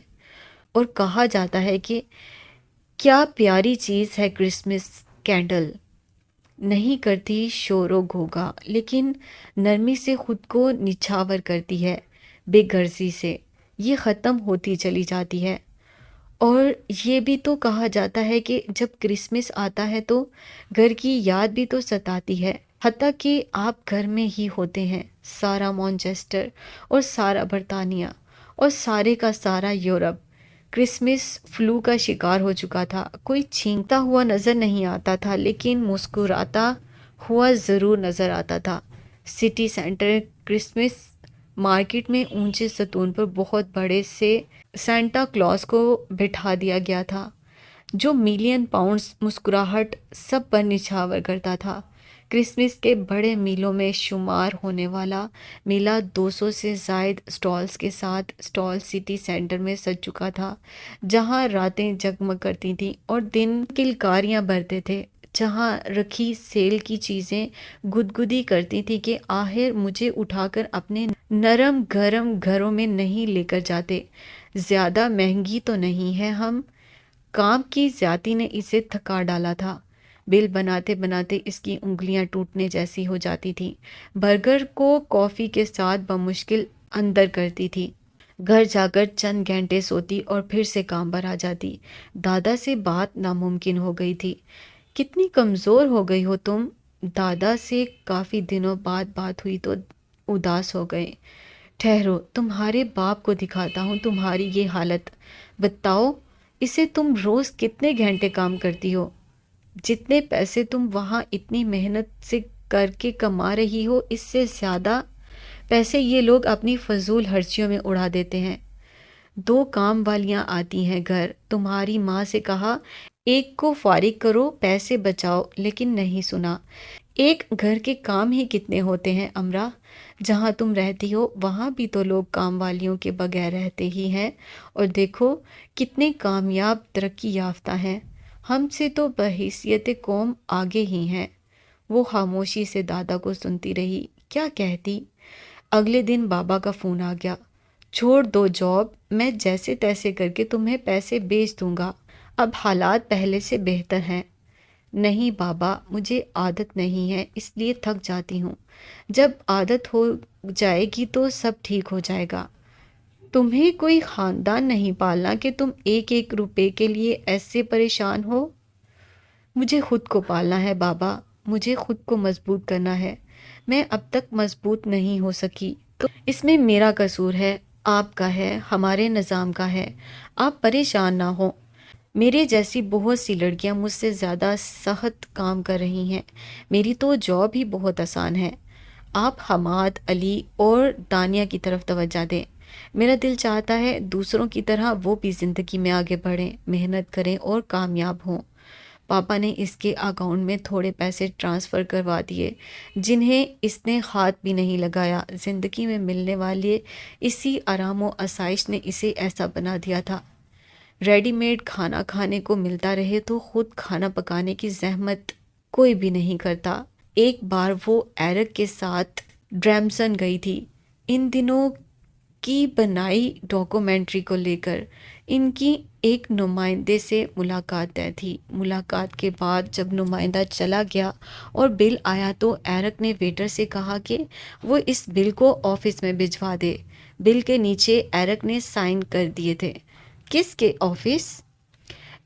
اور کہا جاتا ہے کہ کیا پیاری چیز ہے کرسمس کینڈل، نہیں کرتی شور و گھوگا، لیکن نرمی سے خود کو نچھاور کرتی ہے، بے غرضی سے یہ ختم ہوتی چلی جاتی ہے۔ اور یہ بھی تو کہا جاتا ہے کہ جب کرسمس آتا ہے تو گھر کی یاد بھی تو ستاتی ہے، حتیٰ کہ آپ گھر میں ہی ہوتے ہیں۔ سارا مانچسٹر اور سارا برطانیہ اور سارے کا سارا یورپ کرسمس فلو کا شکار ہو چکا تھا۔ کوئی چھینکتا ہوا نظر نہیں آتا تھا، لیکن مسکراتا ہوا ضرور نظر آتا تھا۔ سٹی سینٹر کرسمس مارکیٹ میں اونچے ستون پر بہت بڑے سے سینٹا کلاس کو بٹھا دیا گیا تھا، جو ملین پاؤنڈز مسکراہٹ سب پر نچھاور کرتا تھا۔ کرسمس کے بڑے میلوں میں شمار ہونے والا میلہ 200 سے زائد سٹالز کے ساتھ سٹال سٹی سینٹر میں سج چکا تھا، جہاں راتیں جگمگ کرتی تھیں اور دن کلکاریاں برتے تھے، جہاں رکھی سیل کی چیزیں گدگدی کرتی تھی کہ آخر مجھے اٹھا کر اپنے نرم گرم گھروں میں نہیں لے کر جاتے، زیادہ مہنگی تو نہیں ہے ہم۔ کام کی زیادتی نے اسے تھکا ڈالا تھا، بل بناتے بناتے اس کی انگلیاں ٹوٹنے جیسی ہو جاتی تھیں۔ برگر کو کافی کے ساتھ بمشکل اندر کرتی تھی، گھر جا کر چند گھنٹے سوتی اور پھر سے کام پر آ جاتی۔ دادا سے بات ناممکن ہو گئی تھی۔ کتنی کمزور ہو گئی ہو تم؟ دادا سے کافی دنوں بعد بات ہوئی تو اداس ہو گئے۔ ٹھہرو، تمہارے باپ کو دکھاتا ہوں تمہاری یہ حالت۔ بتاؤ اسے، تم روز کتنے گھنٹے کام کرتی ہو؟ جتنے پیسے تم وہاں اتنی محنت سے کر کے کما رہی ہو، اس سے زیادہ پیسے یہ لوگ اپنی فضول خرچیوں میں اڑا دیتے ہیں۔ 2 کام والیاں آتی ہیں گھر، تمہاری ماں سے کہا ایک کو فارغ کرو، پیسے بچاؤ، لیکن نہیں سنا۔ ایک گھر کے کام ہی کتنے ہوتے ہیں امرا؟ جہاں تم رہتی ہو وہاں بھی تو لوگ کام والیوں کے بغیر رہتے ہی ہیں، اور دیکھو کتنے کامیاب ترقی یافتہ ہیں، ہم سے تو بحیثیت قوم آگے ہی ہیں۔ وہ خاموشی سے دادا کو سنتی رہی، کیا کہتی؟ اگلے دن بابا کا فون آ گیا، چھوڑ دو جاب، میں جیسے تیسے کر کے تمہیں پیسے بھیج دوں گا، اب حالات پہلے سے بہتر ہیں۔ نہیں بابا، مجھے عادت نہیں ہے، اس لیے تھک جاتی ہوں، جب عادت ہو جائے گی تو سب ٹھیک ہو جائے گا۔ تمہیں کوئی خاندان نہیں پالنا کہ تم ایک ایک روپے کے لیے ایسے پریشان ہو؟ مجھے خود کو پالنا ہے بابا، مجھے خود کو مضبوط کرنا ہے، میں اب تک مضبوط نہیں ہو سکی، تو اس میں میرا قصور ہے، آپ کا ہے، ہمارے نظام کا ہے۔ آپ پریشان نہ ہوں، میرے جیسی بہت سی لڑکیاں مجھ سے زیادہ سخت کام کر رہی ہیں، میری تو جاب ہی بہت آسان ہے۔ آپ حماد، علی اور دانیہ کی طرف توجہ دیں، میرا دل چاہتا ہے دوسروں کی طرح وہ بھی زندگی میں آگے بڑھیں، محنت کریں اور کامیاب ہوں۔ پاپا نے اس کے اکاؤنٹ میں تھوڑے پیسے ٹرانسفر کروا دیے، جنہیں اس نے ہاتھ بھی نہیں لگایا۔ زندگی میں ملنے والے اسی آرام و آسائش نے اسے ایسا بنا دیا تھا۔ ریڈی میڈ کھانا کھانے کو ملتا رہے تو خود کھانا پکانے کی زحمت کوئی بھی نہیں کرتا۔ ایک بار وہ ایرک کے ساتھ ڈریمسن گئی تھی۔ ان دنوں کی بنائی ڈاکومنٹری کو لے کر ان کی ایک نمائندے سے ملاقات طے تھی۔ ملاقات کے بعد جب نمائندہ چلا گیا اور بل آیا تو ایرک نے ویٹر سے کہا کہ وہ اس بل کو آفس میں بھجوا دے۔ بل کے نیچے ایرک نے سائن کر دیے تھے۔ کس کے آفس؟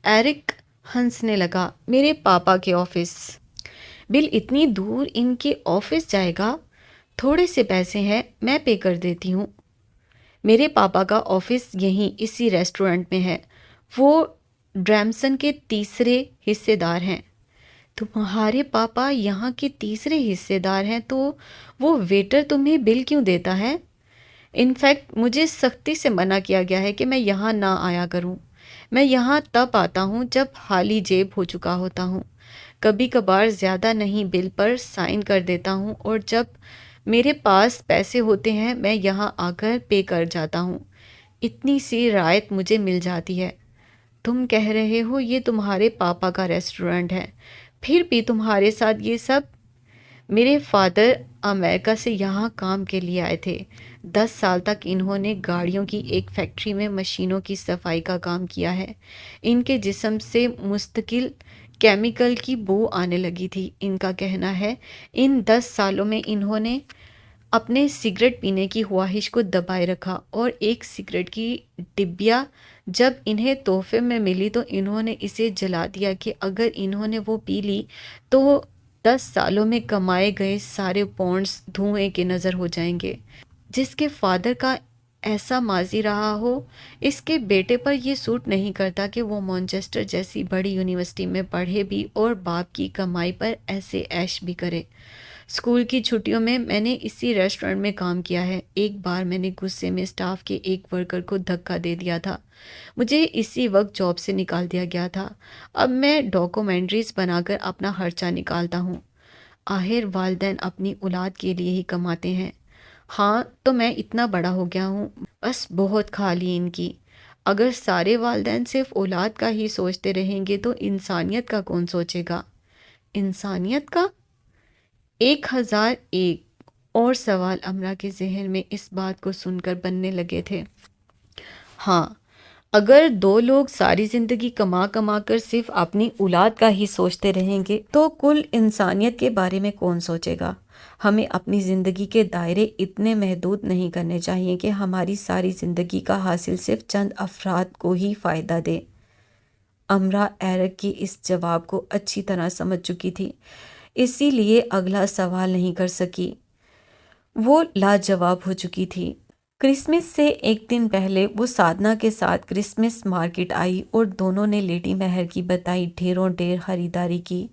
ایرک ہنسنے لگا۔ میرے پاپا کے آفس۔ بل اتنی دور ان کے آفس جائے گا؟ تھوڑے سے پیسے ہیں، میں پے کر دیتی ہوں۔ میرے پاپا کا آفس یہیں اسی ریسٹورنٹ میں ہے۔ وہ ڈریمسن کے تیسرے حصے دار ہیں۔ تمہارے پاپا یہاں کے تیسرے حصے دار ہیں تو وہ ویٹر تمہیں بل کیوں دیتا ہے؟ انفیکٹ مجھے سختی سے منع کیا گیا ہے کہ میں یہاں نہ آیا کروں۔ میں یہاں تب آتا ہوں جب خالی جیب ہو چکا ہوتا ہوں۔ کبھی کبھار زیادہ نہیں بل پر سائن کر دیتا ہوں اور جب میرے پاس پیسے ہوتے ہیں میں یہاں آ کر پے کر جاتا ہوں۔ اتنی سی رعایت مجھے مل جاتی ہے۔ تم کہہ رہے ہو یہ تمہارے پاپا کا ریسٹورنٹ ہے، پھر بھی تمہارے ساتھ یہ سب؟ میرے فادر امریکہ سے یہاں کام کے لیے آئے تھے۔ 10 سال تک انہوں نے گاڑیوں کی ایک فیکٹری میں مشینوں کی صفائی کا کام کیا ہے۔ ان کے جسم سے مستقل کیمیکل کی بو آنے لگی تھی۔ ان کا کہنا ہے ان 10 سالوں میں انہوں نے اپنے سگریٹ پینے کی خواہش کو دبائے رکھا اور ایک سگریٹ کی ڈبیا جب انہیں تحفے میں ملی تو انہوں نے اسے جلا دیا کہ اگر انہوں نے وہ پی لی تو 10 سالوں میں کمائے گئے سارے پاؤنڈز دھوئیں کے نظر ہو جائیں گے۔ جس کے فادر کا ایسا ماضی رہا ہو اس کے بیٹے پر یہ سوٹ نہیں کرتا کہ وہ مانچسٹر جیسی بڑی یونیورسٹی میں پڑھے بھی اور باپ کی کمائی پر ایسے عیش بھی کرے۔ اسکول کی چھٹیوں میں میں نے اسی ریسٹورنٹ میں کام کیا ہے۔ ایک بار میں نے غصے میں اسٹاف کے ایک ورکر کو دھکا دے دیا تھا۔ مجھے اسی وقت جاب سے نکال دیا گیا تھا۔ اب میں ڈاکومنٹریز بنا کر اپنا خرچہ نکالتا ہوں۔ آخر والدین اپنی اولاد کے لیے ہی کماتے ہیں۔ ہاں تو میں اتنا بڑا ہو گیا ہوں، بس بہت کھا لی ان کی۔ اگر سارے والدین صرف اولاد کا ہی سوچتے رہیں گے تو انسانیت کا کون سوچے گا؟ انسانیت کا؟ 1001 اور سوال امرا کے ذہن میں اس بات کو سن کر بننے لگے تھے۔ ہاں، اگر 2 لوگ ساری زندگی کما کما کر صرف اپنی اولاد کا ہی سوچتے رہیں گے تو کل انسانیت کے بارے میں کون سوچے گا؟ ہمیں اپنی زندگی کے دائرے اتنے محدود نہیں کرنے چاہیے کہ ہماری ساری زندگی کا حاصل صرف چند افراد کو ہی فائدہ دے۔ امرا ایرک کی اس جواب کو اچھی طرح سمجھ چکی تھی، اسی لیے اگلا سوال نہیں کر سکی۔ وہ لاجواب ہو چکی تھی۔ کرسمس سے ایک دن پہلے وہ سادنا کے ساتھ کرسمس مارکیٹ آئی اور دونوں نے لیڈی مہر کی بتائی ڈھیروں ڈھیر خریداری کی۔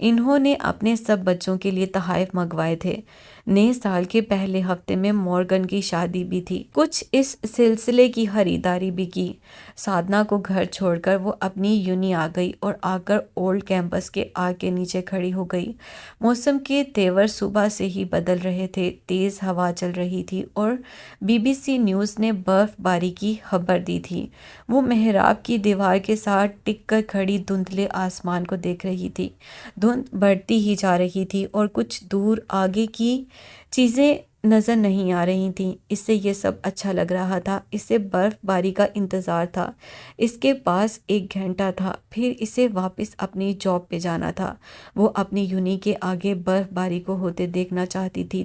انہوں نے اپنے سب بچوں کے لیے تحائف منگوائے تھے۔ نئے سال کے پہلے ہفتے میں مورگن کی شادی بھی تھی۔ کچھ اس سلسلے کی خریداری بھی کی۔ سادنا کو گھر چھوڑ کر وہ اپنی یونی آ گئی اور آ کر اولڈ کیمپس کے آگ کے نیچے کھڑی ہو گئی۔ موسم کے تیور صبح سے ہی بدل رہے تھے۔ تیز ہوا چل رہی تھی اور BBC نیوز نے برف باری کی خبر دی تھی۔ وہ محراب کی دیوار کے ساتھ ٹک کر کھڑی دھندلے آسمان کو دیکھ رہی تھی۔ دھند بڑھتی ہی جا رہی تھی اور کچھ دور آگے کی چیزیں نظر نہیں آ رہی تھیں۔ اسے یہ سب اچھا لگ رہا تھا۔ اسے برف باری کا انتظار تھا۔ اس کے پاس 1 گھنٹہ تھا، پھر اسے واپس اپنی جاب پہ جانا تھا۔ وہ اپنی یونی کے آگے برف باری کو ہوتے دیکھنا چاہتی تھی۔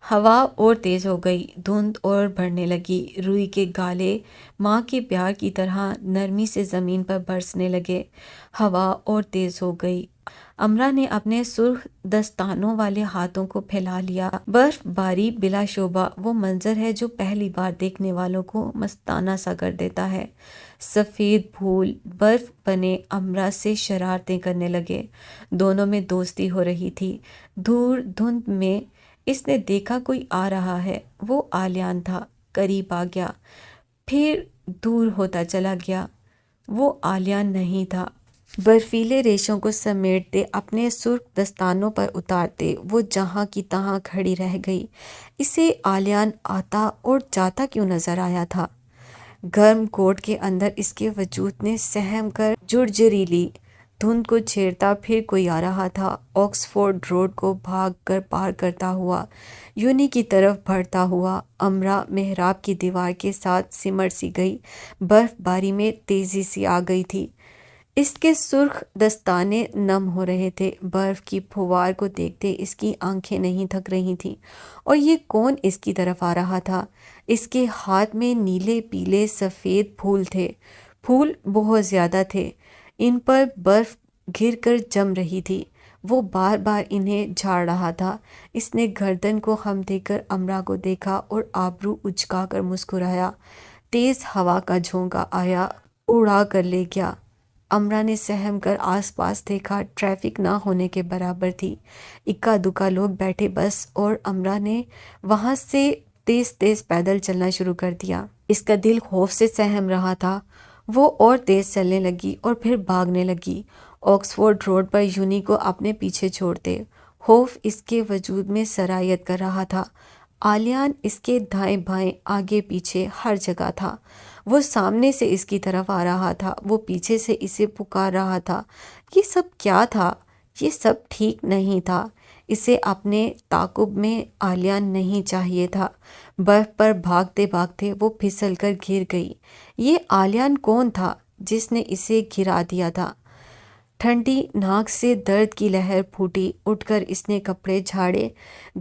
ہوا اور تیز ہو گئی، دھند اور بڑھنے لگی۔ روئی کے گالے ماں کے پیار کی طرح نرمی سے زمین پر برسنے لگے۔ ہوا اور تیز ہو گئی۔ امرا نے اپنے سرخ دستانوں والے ہاتھوں کو پھیلا لیا۔ برف باری بلا شبہ وہ منظر ہے جو پہلی بار دیکھنے والوں کو مستانہ سا کر دیتا ہے۔ سفید پھول برف بنے امرا سے شرارتیں کرنے لگے۔ دونوں میں دوستی ہو رہی تھی۔ دور دھند میں اس نے دیکھا کوئی آ رہا ہے۔ وہ آلیان تھا۔ قریب آ گیا، پھر دور ہوتا چلا گیا۔ وہ آلیان نہیں تھا۔ برفیلے ریشوں کو سمیٹتے اپنے سرخ دستانوں پر اتارتے وہ جہاں کی تہاں کھڑی رہ گئی۔ اسے آلیان آتا اور جاتا کیوں نظر آیا تھا؟ گرم کوٹ کے اندر اس کے وجود نے سہم کر جھرجھری لی۔ دھند کو چھیڑتا پھر کوئی آ رہا تھا، آکسفورڈ روڈ کو بھاگ کر پار کرتا ہوا، یونی کی طرف بڑھتا ہوا۔ امرا محراب کی دیوار کے ساتھ سمٹ سی گئی، برف باری میں تیزی سے آ گئی تھی، اس کے سرخ دستانے نم ہو رہے تھے۔ برف کی پھوار کو دیکھتے اس کی آنکھیں نہیں تھک رہی تھیں۔ اور یہ کون اس کی طرف آ رہا تھا؟ اس کے ہاتھ میں نیلے پیلے سفید پھول تھے، پھول بہت زیادہ تھے، ان پر برف گر کر جم رہی تھی، وہ بار بار انہیں جھاڑ رہا تھا۔ اس نے گردن کو خم دے کر امرا کو دیکھا اور آبرو اچکا کر مسکرایا۔ تیز ہوا کا جھونکا آیا، اڑا کر لے گیا۔ امرا نے سہم کر آس پاس دیکھا، ٹریفک نہ ہونے کے برابر تھی، اکا دکا لوگ بیٹھے بس، اور امرا نے وہاں سے تیز تیز پیدل چلنا شروع کر دیا۔ اس کا دل خوف سے سہم رہا تھا، وہ اور تیز چلنے لگی اور پھر بھاگنے لگی، آکسفورڈ روڈ پر یونی کو اپنے پیچھے چھوڑتے۔ خوف اس کے وجود میں سرایت کر رہا تھا، آلیان اس کے دائیں بائیں آگے پیچھے ہر جگہ تھا، وہ سامنے سے اس کی طرف آ رہا تھا، وہ پیچھے سے اسے پکار رہا تھا۔ یہ سب کیا تھا؟ یہ سب ٹھیک نہیں تھا، اسے اپنے تعاقب میں آلیان نہیں چاہیے تھا۔ برف پر بھاگتے بھاگتے وہ پھسل کر گر گئی۔ یہ آلیان کون تھا جس نے اسے گرا دیا تھا؟ ٹھنڈی ناک سے درد کی لہر پھوٹی، اٹھ کر اس نے کپڑے جھاڑے،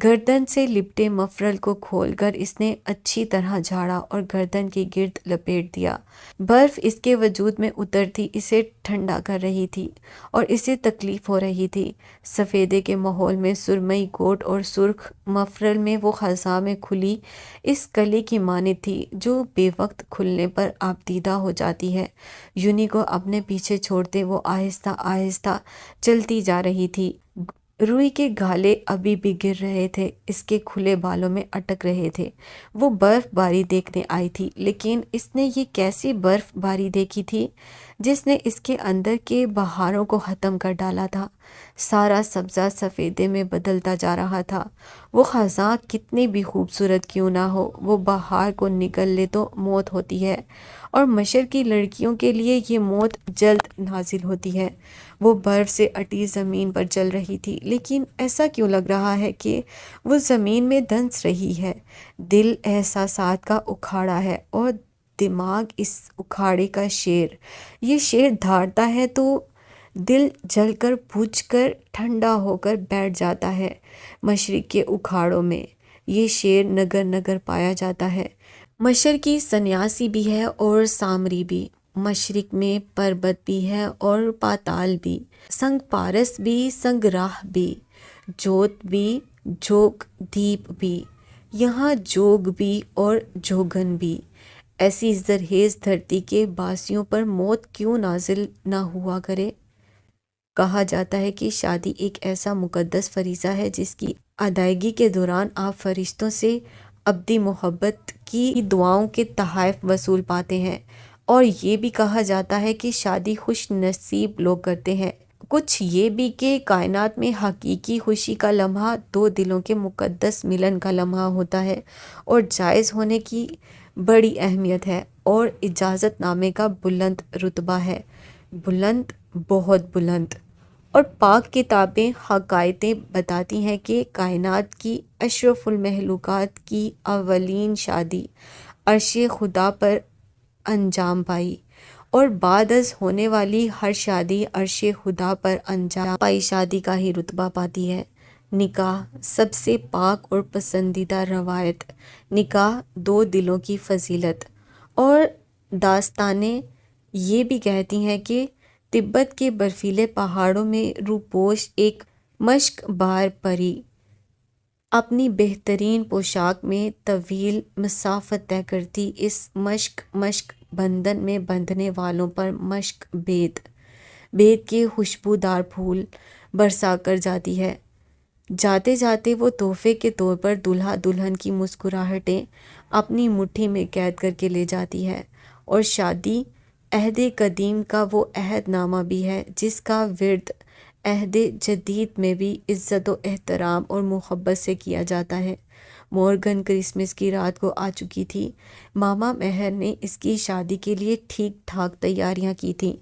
گردن سے لپٹے مفرل کو کھول کر اس نے اچھی طرح جھاڑا اور گردن کے گرد لپیٹ دیا۔ برف اس کے وجود میں اترتی اسے ٹھنڈا کر رہی تھی اور اسے تکلیف ہو رہی تھی۔ سفیدے کے ماحول میں سرمئی کوٹ اور سرخ مفرل میں وہ خزاں میں کھلی اس کلی کی مانند تھی جو بے وقت کھلنے پر آبدیدہ ہو جاتی ہے۔ یونی کو اپنے پیچھے چھوڑتے وہ آہستہ آہستہ چلتی جا رہی تھی، روئی کے گالے ابھی بھی گر رہے تھے، اس کے کھلے بالوں میں اٹک رہے تھے۔ وہ برف باری دیکھنے آئی تھی، لیکن اس نے یہ کیسی برف باری دیکھی تھی جس نے اس کے اندر کے بہاروں کو ختم کر ڈالا تھا؟ سارا سبزہ سفیدے میں بدلتا جا رہا تھا۔ وہ خزاں کتنی بھی خوبصورت کیوں نہ ہو، وہ بہار کو نگل لے تو موت ہوتی ہے، اور مشر کی لڑکیوں کے لیے یہ موت جلد نازل ہوتی ہے۔ وہ برف سے اٹی زمین پر چل رہی تھی، لیکن ایسا کیوں لگ رہا ہے کہ وہ زمین میں دھنس رہی ہے؟ دل احساسات کا اکھاڑا ہے اور دماغ اس اکھاڑے کا شیر۔ یہ شیر دھاڑتا ہے تو دل جل کر بجھ کر ٹھنڈا ہو کر بیٹھ جاتا ہے۔ مشرق کے اکھاڑوں میں یہ شیر نگر نگر پایا جاتا ہے۔ مشرقی سنیاسی بھی ہے اور سامری بھی، مشرق میں پربت بھی ہے اور پاتال بھی، سنگ پارس بھی، سنگ راہ بھی، جوت بھی، جوگ دیپ بھی، یہاں جوگ بھی اور جوگن بھی۔ ایسی زرخیز دھرتی کے باسیوں پر موت کیوں نازل نہ ہوا کرے؟ کہا جاتا ہے کہ شادی ایک ایسا مقدس فریضہ ہے جس کی ادائیگی کے دوران آپ فرشتوں سے ابدی محبت کی دعاؤں کے تحائف وصول پاتے ہیں، اور یہ بھی کہا جاتا ہے کہ شادی خوش نصیب لوگ کرتے ہیں۔ کچھ یہ بھی کہ کائنات میں حقیقی خوشی کا لمحہ دو دلوں کے مقدس ملن کا لمحہ ہوتا ہے، اور جائز ہونے کی بڑی اہمیت ہے، اور اجازت نامے کا بلند رتبہ ہے، بلند، بہت بلند۔ اور پاک کتابیں حقائقیں بتاتی ہیں کہ کائنات کی اشرف المخلوقات کی اولین شادی عرش خدا پر انجام پائی، اور بعد از ہونے والی ہر شادی عرش خدا پر انجام پائی شادی کا ہی رتبہ پاتی ہے۔ نکاح سب سے پاک اور پسندیدہ روایت، نکاح دو دلوں کی فضیلت، اور داستانیں یہ بھی کہتی ہیں کہ تبت کے برفیلے پہاڑوں میں روپوش ایک مشک بار پری اپنی بہترین پوشاک میں طویل مسافت طے کرتی اس مشک بندھن میں بندھنے والوں پر مشک بید کے خوشبودار پھول برسا کر جاتی ہے۔ جاتے جاتے وہ تحفے کے طور پر دلہا دلہن کی مسکراہٹیں اپنی مٹھی میں قید کر کے لے جاتی ہے، اور شادی عہد قدیم کا وہ عہد نامہ بھی ہے جس کا ورد عہد جدید میں بھی عزت و احترام اور محبت سے کیا جاتا ہے۔ مورگن کرسمس کی رات کو آ چکی تھی، ماما مہر نے اس کی شادی کے لیے ٹھیک ٹھاک تیاریاں کی تھیں۔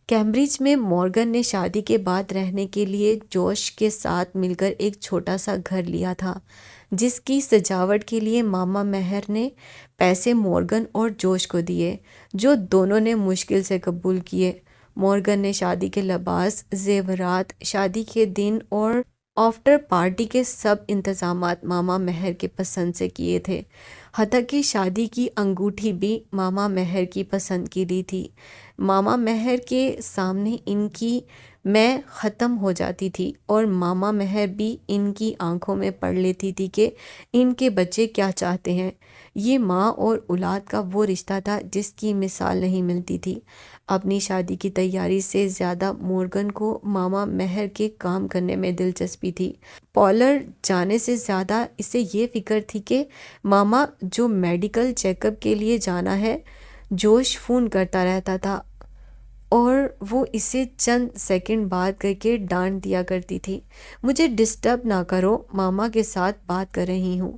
کیمبرج میں مورگن نے شادی کے بعد رہنے کے لیے جوش کے ساتھ مل کر ایک چھوٹا سا گھر لیا تھا، جس کی سجاوٹ کے لیے ماما مہر نے پیسے مورگن اور جوش کو دیے، جو دونوں نے مشکل سے قبول کیے۔ مورگن نے شادی کے لباس، زیورات، شادی کے دن اور آفٹر پارٹی کے سب انتظامات ماما مہر کے پسند سے کیے تھے، حتیٰ کہ شادی کی انگوٹھی بھی ماما مہر کی پسند کی لی تھی۔ ماما مہر کے سامنے ان کی میں ختم ہو جاتی تھی اور ماما مہر بھی ان کی آنکھوں میں پڑھ لیتی تھی کہ ان کے بچے کیا چاہتے ہیں۔ یہ ماں اور اولاد کا وہ رشتہ تھا جس کی مثال نہیں ملتی تھی۔ اپنی شادی کی تیاری سے زیادہ مورگن کو ماما مہر کے کام کرنے میں دلچسپی تھی۔ پارلر جانے سے زیادہ اسے یہ فکر تھی کہ ماما جو میڈیکل چیک اپ کے لیے جانا ہے۔ جوش فون کرتا رہتا تھا اور وہ اسے چند سیکنڈ بعد کر کے ڈانٹ دیا کرتی تھی، مجھے ڈسٹرب نہ کرو، ماما کے ساتھ بات کر رہی ہوں۔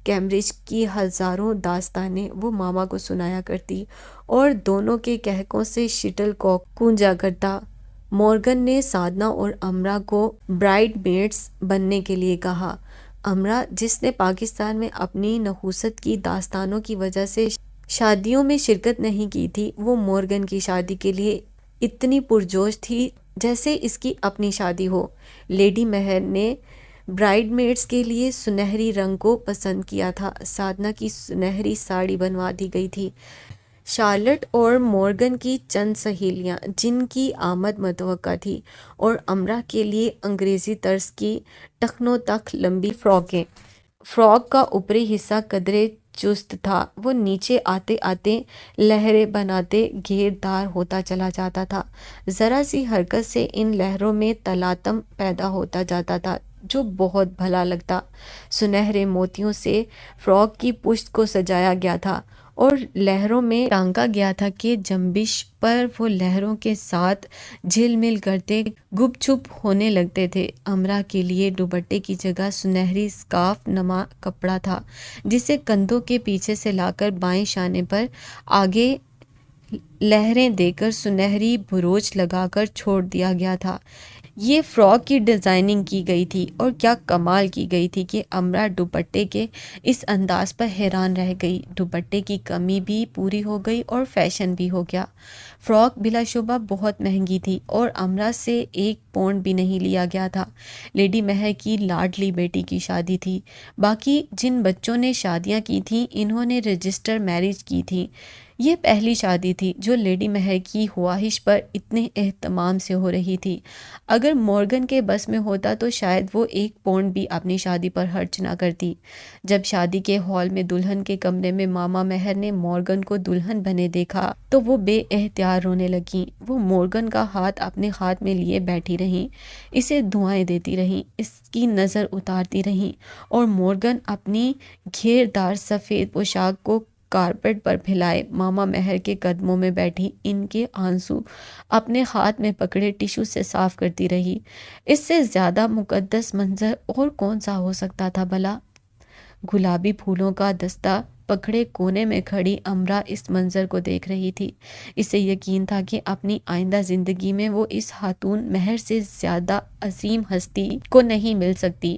کیمبرج کی ہزاروں داستانیں وہ ماما کو سنایا کرتی اور دونوں کے کہکوں سے شٹل کاک گونجا کرتا۔ مورگن نے سادنا اور امرا کو برائڈ میڈس بننے کے لیے کہا۔ امرا، جس نے پاکستان میں اپنی نحوست کی داستانوں کی وجہ سے شادیوں میں شرکت نہیں کی تھی، وہ مورگن کی شادی کے لیے اتنی پرجوش تھی جیسے اس کی اپنی شادی ہو۔ لیڈی مہر نے برائڈ میڈس کے لیے سنہری رنگ کو پسند کیا تھا۔ سادنا کی سنہری ساڑی بنوا دی گئی تھی۔ شارلٹ اور مورگن کی چند سہیلیاں جن کی آمد متوقع تھی، اور امرا کے لیے انگریزی طرز کی ٹخنوں تک لمبی فراکیں۔ فراک کا اوپری حصہ قدرے چست تھا، وہ نیچے آتے آتے لہریں بناتے گھیر دار ہوتا چلا جاتا تھا۔ ذرا سی حرکت سے ان لہروں میں تلاطم پیدا ہوتا جاتا تھا جو بہت بھلا لگتا۔ سنہرے موتیوں سے فراک کی پشت کو سجایا گیا تھا اور لہروں میں ٹانکا گیا تھا کہ جنبش پر وہ لہروں کے ساتھ جھل مل کرتے گپ چھپ ہونے لگتے تھے۔ امرا کے لیے دوپٹے کی جگہ سنہری سکارف نما کپڑا تھا، جسے کندھوں کے پیچھے سے لا کر بائیں شانے پر آگے لہریں دے کر سنہری بروچ لگا کر چھوڑ دیا گیا تھا۔ یہ فراک کی ڈیزائننگ کی گئی تھی اور کیا کمال کی گئی تھی کہ امرا دوپٹے کے اس انداز پر حیران رہ گئی۔ دوپٹے کی کمی بھی پوری ہو گئی اور فیشن بھی ہو گیا۔ فراک بلا شبہ بہت مہنگی تھی اور امرا سے 1 پاؤنڈ بھی نہیں لیا گیا تھا۔ لیڈی مہر کی لاڈلی بیٹی کی شادی تھی۔ باقی جن بچوں نے شادیاں کی تھیں انہوں نے رجسٹر میرج کی تھی۔ یہ پہلی شادی تھی جو لیڈی مہر کی خواہش پر اتنے اہتمام سے ہو رہی تھی۔ اگر مورگن کے بس میں ہوتا تو شاید وہ 1 پاؤنڈ بھی اپنی شادی پر خرچ نہ کرتی۔ جب شادی کے ہال میں دلہن کے کمرے میں ماما مہر نے مورگن کو دلہن بنے دیکھا تو وہ بے اختیار رونے لگیں۔ وہ مورگن کا ہاتھ اپنے ہاتھ میں لیے بیٹھی رہیں، اسے دعائیں دیتی رہیں، اس کی نظر اتارتی رہیں، اور مورگن اپنی گھیردار سفید پوشاک کو کارپیٹ پر پھیلائے ماما مہر کے قدموں میں بیٹھی ان کے آنسو اپنے ہاتھ میں پکڑے ٹیشو سے صاف کرتی رہی۔ اس سے زیادہ مقدس منظر اور کون سا ہو سکتا تھا بھلا؟ گلابی پھولوں کا دستہ پکڑے کونے میں کھڑی امرا اس منظر کو دیکھ رہی تھی۔ اسے یقین تھا کہ اپنی آئندہ زندگی میں وہ اس خاتون مہر سے زیادہ عظیم ہستی کو نہیں مل سکتی،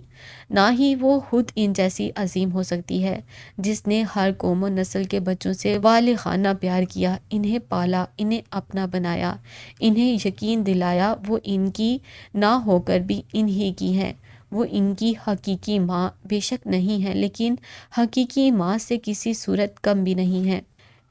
نہ ہی وہ خود ان جیسی عظیم ہو سکتی ہے، جس نے ہر قوم و نسل کے بچوں سے والہانہ پیار کیا، انہیں پالا، انہیں اپنا بنایا، انہیں یقین دلایا وہ ان کی نہ ہو کر بھی انہی کی ہیں۔ وہ ان کی حقیقی ماں بے شک نہیں ہے، لیکن حقیقی ماں سے کسی صورت کم بھی نہیں ہے۔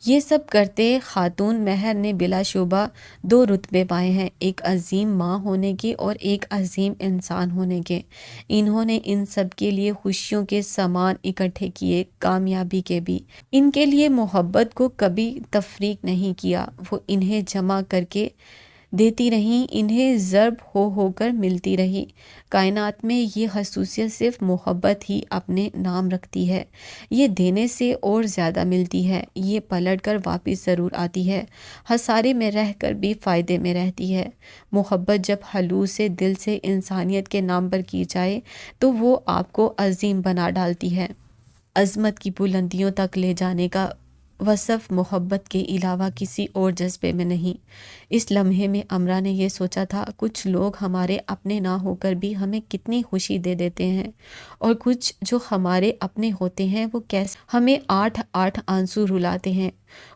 یہ سب کرتے خاتون مہر نے بلا شبہ 2 رتبے پائے ہیں، ایک عظیم ماں ہونے کے اور ایک عظیم انسان ہونے کے۔ انہوں نے ان سب کے لیے خوشیوں کے سامان اکٹھے کیے، کامیابی کے بھی۔ ان کے لیے محبت کو کبھی تفریق نہیں کیا، وہ انہیں جمع کر کے دیتی رہیں، انہیں ضرب ہو کر ملتی رہی۔ کائنات میں یہ خصوصیت صرف محبت ہی اپنے نام رکھتی ہے، یہ دینے سے اور زیادہ ملتی ہے، یہ پلٹ کر واپس ضرور آتی ہے، خسارے میں رہ کر بھی فائدے میں رہتی ہے۔ محبت جب خلوص سے دل سے انسانیت کے نام پر کی جائے تو وہ آپ کو عظیم بنا ڈالتی ہے، عظمت کی بلندیوں تک لے جانے کا وصف محبت کے علاوہ کسی اور جذبے میں نہیں۔ اس لمحے میں امرا نے یہ سوچا تھا، کچھ لوگ ہمارے اپنے نہ ہو کر بھی ہمیں کتنی خوشی دے دیتے ہیں، اور کچھ جو ہمارے اپنے ہوتے ہیں وہ کیسے ہمیں 8 آنسو رلاتے ہیں۔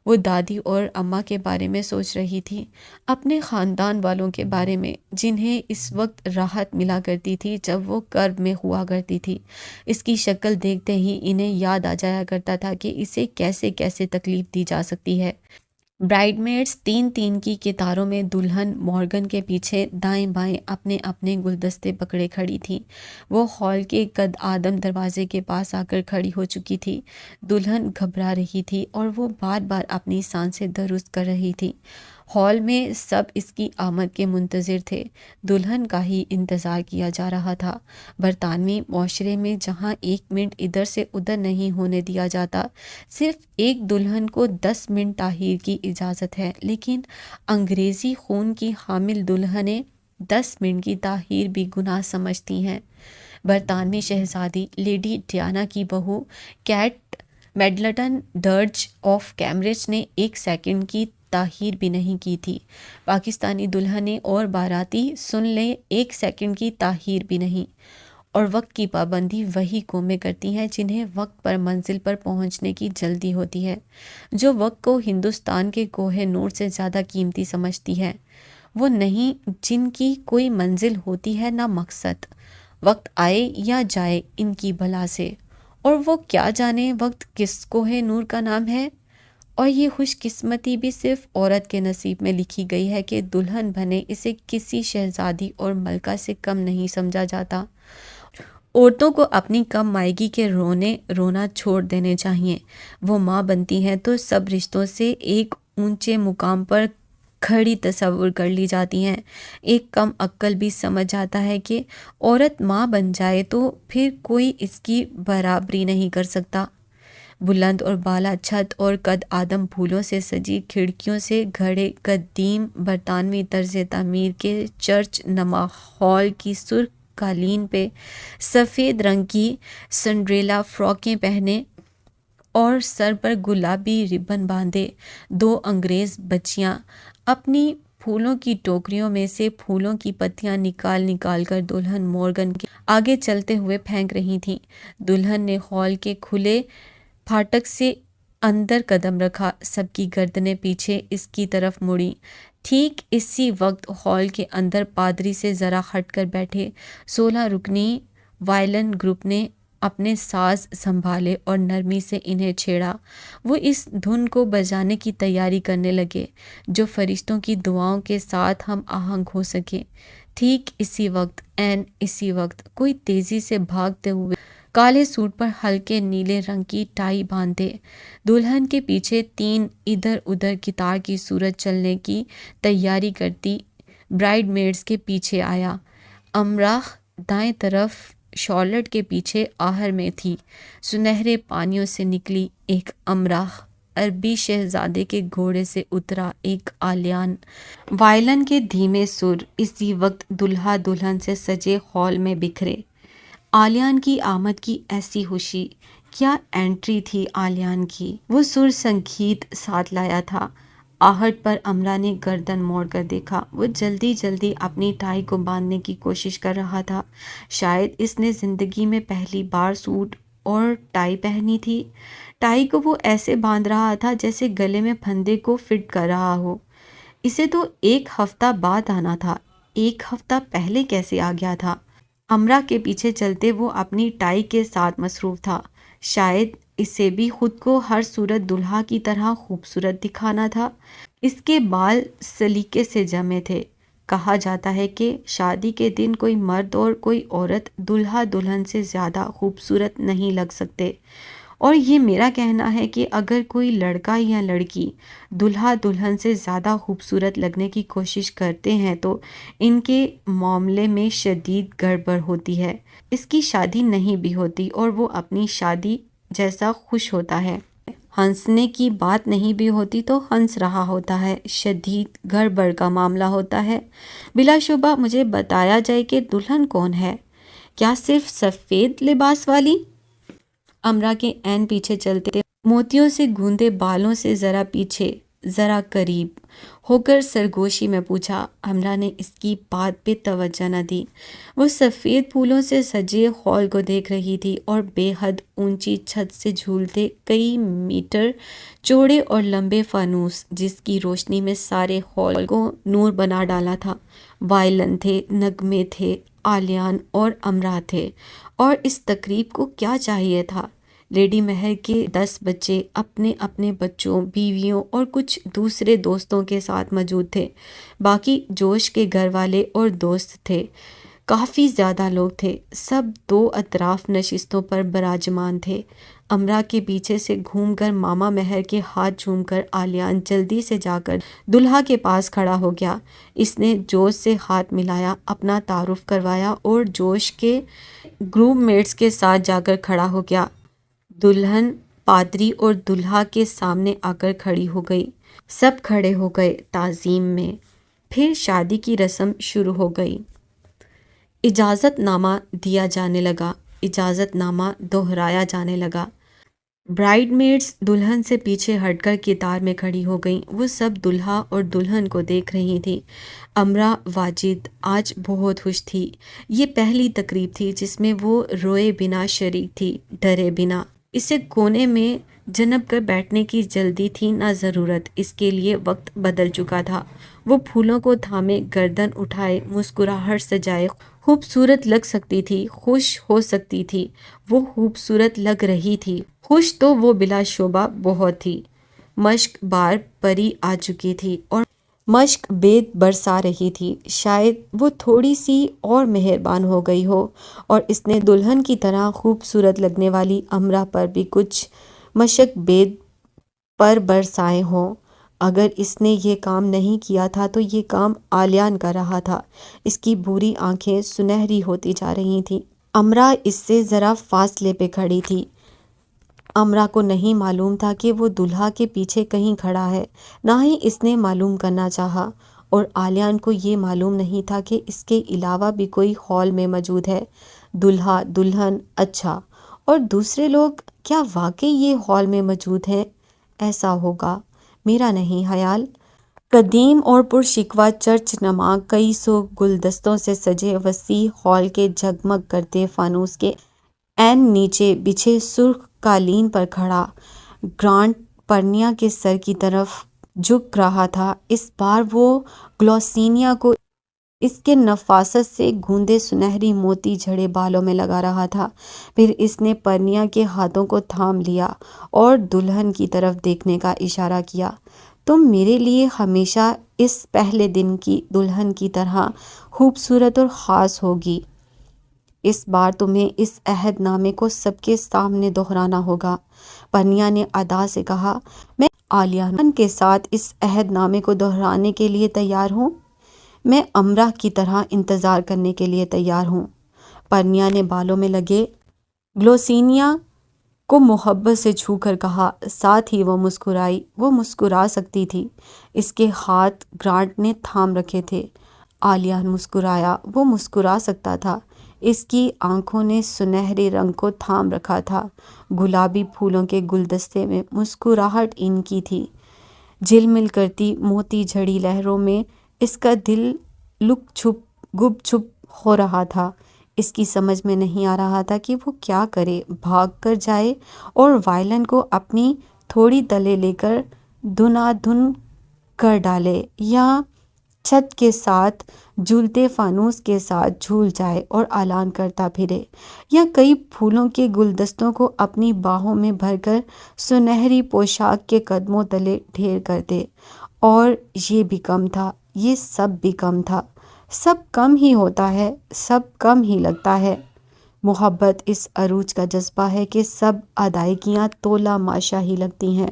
وہ دادی اور اماں کے بارے میں سوچ رہی تھی، اپنے خاندان والوں کے بارے میں جنہیں اس وقت راحت ملا کرتی تھی جب وہ کرب میں ہوا کرتی تھی۔ اس کی شکل دیکھتے ہی انہیں یاد آ جایا کرتا تھا کہ اسے کیسے کیسے تکلیف دی جا سکتی ہے۔ برائڈ میڈس 3 کی قطاروں میں دلہن مورگن کے پیچھے دائیں بائیں اپنے اپنے گلدستے پکڑے کھڑی تھیں۔ وہ ہال کے قد آدم دروازے کے پاس آ کر کھڑی ہو چکی تھی۔ دلہن گھبرا رہی تھی اور وہ بار بار اپنی سانسیں درست کر رہی تھی۔ ہال میں سب اس کی آمد کے منتظر تھے، دلہن کا ہی انتظار کیا جا رہا تھا۔ برطانوی معاشرے میں جہاں 1 منٹ ادھر سے ادھر نہیں ہونے دیا جاتا، صرف ایک دلہن کو 10 منٹ تاخیر کی اجازت ہے، لیکن انگریزی خون کی حامل دلہنیں 10 منٹ کی تاخیر بھی گناہ سمجھتی ہیں۔ برطانوی شہزادی لیڈی ڈیانا کی بہو کیٹ میڈلٹن ڈرج آف کیمبرج نے 1 سیکنڈ کی تاخیر بھی نہیں کی تھی۔ پاکستانی دلہنیں اور باراتی سن لیں، 1 سیکنڈ کی تاخیر بھی نہیں۔ اور وقت کی پابندی وہی قومیں کرتی ہیں جنہیں وقت پر منزل پر پہنچنے کی جلدی ہوتی ہے، جو وقت کو ہندوستان کے کوہ نور سے زیادہ قیمتی سمجھتی ہے۔ وہ نہیں جن کی کوئی منزل ہوتی ہے نہ مقصد، وقت آئے یا جائے ان کی بلا سے، اور وہ کیا جانے وقت کس کوہ نور کا نام ہے۔ اور یہ خوش قسمتی بھی صرف عورت کے نصیب میں لکھی گئی ہے کہ دلہن بنے، اسے کسی شہزادی اور ملکہ سے کم نہیں سمجھا جاتا۔ عورتوں کو اپنی کم مائگی کے رونا چھوڑ دینے چاہیے۔ وہ ماں بنتی ہیں تو سب رشتوں سے ایک اونچے مقام پر کھڑی تصور کر لی جاتی ہیں۔ ایک کم عقل بھی سمجھ جاتا ہے کہ عورت ماں بن جائے تو پھر کوئی اس کی برابری نہیں کر سکتا۔ بلند اور بالا چھت اور قد آدم پھولوں سے سجی کھڑکیوں سے گھڑے قدیم برطانوی طرز تعمیر کے چرچ نما ہال کی سرخ قالین پہ سفید رنگ کی سنڈریلا فراکیں پہنے اور سر پر گلابی ربن باندھے 2 انگریز بچیاں اپنی پھولوں کی ٹوکریوں میں سے پھولوں کی پتیاں نکال کر دلہن مورگن کے آگے چلتے ہوئے پھینک رہی تھیں۔ دلہن نے ہال کے کھلے پھاٹک سے اندر قدم رکھا، سب کی گردنیں پیچھے اس کی طرف مڑی۔ ٹھیک اسی وقت ہال کے اندر پادری سے ذرا ہٹ کر بیٹھے 16 رکنی وائلن گروپ نے اپنے ساز سنبھالے اور نرمی سے انہیں چھیڑا۔ وہ اس دھن کو بجانے کی تیاری کرنے لگے جو فرشتوں کی دعاؤں کے ساتھ ہم آہنگ ہو سکے۔ ٹھیک اسی وقت، عین اسی وقت، کوئی تیزی سے بھاگتے ہوئے کالے سوٹ پر ہلکے نیلے رنگ کی ٹائی باندھے دلہن کے پیچھے 3 ادھر ادھر قطار کی صورت چلنے کی تیاری کرتی برائڈ میڈس کے پیچھے آیا۔ امراح دائیں طرف شارلٹ کے پیچھے آہر میں تھی۔ سنہرے پانیوں سے نکلی ایک امراح عربی شہزادے کے گھوڑے سے اترا ایک آلیان۔ وائلن کے دھیمے سر اسی وقت دلہا دلہن سے سجے ہال میں بکھرے۔ آلیان کی آمد کی ایسی خوشی، کیا انٹری تھی آلیان کی! وہ سر سنگیت ساتھ لایا تھا۔ آہٹ پر امرا نے گردن موڑ کر دیکھا۔ وہ جلدی جلدی اپنی ٹائی کو باندھنے کی کوشش کر رہا تھا۔ شاید اس نے زندگی میں پہلی بار سوٹ اور ٹائی پہنی تھی۔ ٹائی کو وہ ایسے باندھ رہا تھا جیسے گلے میں پھندے کو فٹ کر رہا ہو۔ اسے تو 1 ہفتہ بعد آنا تھا، 1 ہفتہ پہلے کیسے آ گیا تھا؟ امرا کے پیچھے چلتے وہ اپنی ٹائی کے ساتھ مصروف تھا۔ شاید اسے بھی خود کو ہر صورت دلہا کی طرح خوبصورت دکھانا تھا۔ اس کے بال سلیقے سے جمے تھے۔ کہا جاتا ہے کہ شادی کے دن کوئی مرد اور کوئی عورت دلہا دلہن سے زیادہ خوبصورت نہیں لگ سکتے، اور یہ میرا کہنا ہے کہ اگر کوئی لڑکا یا لڑکی دلہا دلہن سے زیادہ خوبصورت لگنے کی کوشش کرتے ہیں تو ان کے معاملے میں شدید گڑبڑ ہوتی ہے۔ اس کی شادی نہیں بھی ہوتی اور وہ اپنی شادی جیسا خوش ہوتا ہے۔ ہنسنے کی بات نہیں بھی ہوتی تو ہنس رہا ہوتا ہے۔ شدید گڑبڑ کا معاملہ ہوتا ہے۔ بلا شبہ مجھے بتایا جائے کہ دلہن کون ہے؟ کیا صرف سفید لباس والی؟ امرا کے عین پیچھے چلتے موتیوں سے گوندے بالوں سے ذرا پیچھے، ذرا قریب ہو کر سرگوشی میں پوچھا۔ امرا نے اس کی بات پہ توجہ نہ دی۔ وہ سفید پھولوں سے سجے ہال کو دیکھ رہی تھی اور بے حد اونچی چھت سے جھولتے کئی میٹر چوڑے اور لمبے فانوس جس کی روشنی میں سارے ہال کو نور بنا ڈالا تھا۔ وائلن تھے، نغمے تھے، آلیان اور امرا تھے، اور اس تقریب کو کیا چاہیے تھا؟ لیڈی مہر کے 10 بچے اپنے اپنے بچوں، بیویوں اور کچھ دوسرے دوستوں کے ساتھ موجود تھے۔ باقی جوش کے گھر والے اور دوست تھے۔ کافی زیادہ لوگ تھے۔ سب 2 اطراف نشستوں پر براجمان تھے۔ امرا کے پیچھے سے گھوم کر ماما مہر کے ہاتھ چوم کر آلیان جلدی سے جا کر دلہا کے پاس کھڑا ہو گیا۔ اس نے جوش سے ہاتھ ملایا، اپنا تعارف کروایا اور جوش کے گروم میٹس کے ساتھ جا کر کھڑا ہو گیا۔ دلہن، پادری اور دلہا کے سامنے آ کر کھڑی ہو گئی۔ سب کھڑے ہو گئے تعظیم میں۔ پھر شادی کی رسم شروع ہو گئی۔ اجازت نامہ دیا جانے لگا، اجازت نامہ دہرایا جانے لگا۔ برائیڈ میڈس دلہن سے پیچھے ہٹ کر قطار میں کھڑی ہو گئیں۔ وہ سب دلہا اور دلہن کو دیکھ رہی تھیں۔ امرا واجد آج بہت خوش تھی۔ یہ پہلی تقریب تھی جس میں وہ روئے بنا شریک تھی، ڈرے بنا۔ اسے کونے میں جنب کر بیٹھنے کی جلدی تھی نہ ضرورت۔ اس کے لیے وقت بدل چکا تھا۔ وہ پھولوں کو تھامے، گردن اٹھائے، مسکراہٹ سجائے خوبصورت لگ سکتی تھی، خوش ہو سکتی تھی۔ وہ خوبصورت لگ رہی تھی۔ خوش تو وہ بلا شبہ بہت تھی۔ مشک بار پری آ چکی تھی اور مشک بید برسا رہی تھی۔ شاید وہ تھوڑی سی اور مہربان ہو گئی ہو اور اس نے دلہن کی طرح خوبصورت لگنے والی امرا پر بھی کچھ مشک بید پر برسائے ہوں۔ اگر اس نے یہ کام نہیں کیا تھا تو یہ کام آلیان کر رہا تھا۔ اس کی بھوری آنکھیں سنہری ہوتی جا رہی تھیں۔ امرا اس سے ذرا فاصلے پہ کھڑی تھی۔ امرا کو نہیں معلوم تھا کہ وہ دلہا کے پیچھے کہیں کھڑا ہے، نہ ہی اس نے معلوم کرنا چاہا، اور آلیان کو یہ معلوم نہیں تھا کہ اس کے علاوہ بھی کوئی ہال میں موجود ہے۔ دلہا، دلہن، اچھا، اور دوسرے لوگ کیا واقعی یہ ہال میں موجود ہیں؟ ایسا ہوگا، میرا نہیں خیال۔ قدیم اور پرشکوہ چرچ نما کئی سو گلدستوں سے سجے وسیع ہال کے جگمگ کرتے فانوس کے عین نیچے بچھے سرخ قالین پر کھڑا گرانٹ پرنیا کے سر کی طرف جھک رہا تھا۔ اس بار وہ گلوسینیا کو اس کے نفاست سے گوندے سنہری موتی جڑے بالوں میں لگا رہا تھا۔ پھر اس نے پرنیا کے ہاتھوں کو تھام لیا اور دلہن کی طرف دیکھنے کا اشارہ کیا۔ تم میرے لیے ہمیشہ اس پہلے دن کی دلہن کی طرح خوبصورت اور خاص ہوگی۔ اس بار تمہیں اس عہد نامے کو سب کے سامنے دہرانا ہوگا، پرنیا نے ادا سے کہا۔ میں آلیان کے ساتھ اس عہد نامے کو دہرانے کے لیے تیار ہوں۔ میں امرا کی طرح انتظار کرنے کے لیے تیار ہوں۔ پرنیا نے بالوں میں لگے گلوسینیا کو محبت سے چھو کر کہا، ساتھ ہی وہ مسکرائی۔ وہ مسکرا سکتی تھی۔ اس کے ہاتھ گرانٹ نے تھام رکھے تھے۔ آلیان مسکرایا۔ وہ مسکرا سکتا تھا۔ اس کی آنکھوں نے سنہرے رنگ کو تھام رکھا تھا۔ گلابی پھولوں کے گلدستے میں مسکراہٹ ان کی تھی۔ جھلمل کرتی موتی جھڑی لہروں میں اس کا دل گپ چھپ ہو رہا تھا۔ اس کی سمجھ میں نہیں آ رہا تھا کہ وہ کیا کرے، بھاگ کر جائے اور وائلن کو اپنی تھوڑی تلے لے کر دھنا دھن کر ڈالے، یا چھت کے ساتھ جھولتے فانوس کے ساتھ جھول جائے اور اعلان کرتا پھرے، یا کئی پھولوں کے گلدستوں کو اپنی باہوں میں بھر کر سنہری پوشاک کے قدموں تلے ڈھیر کر دے۔ اور یہ بھی کم تھا، یہ سب بھی کم تھا۔ سب کم ہی ہوتا ہے، سب کم ہی لگتا ہے۔ محبت اس عروج کا جذبہ ہے کہ سب ادائیگیاں تولا ماشا ہی لگتی ہیں۔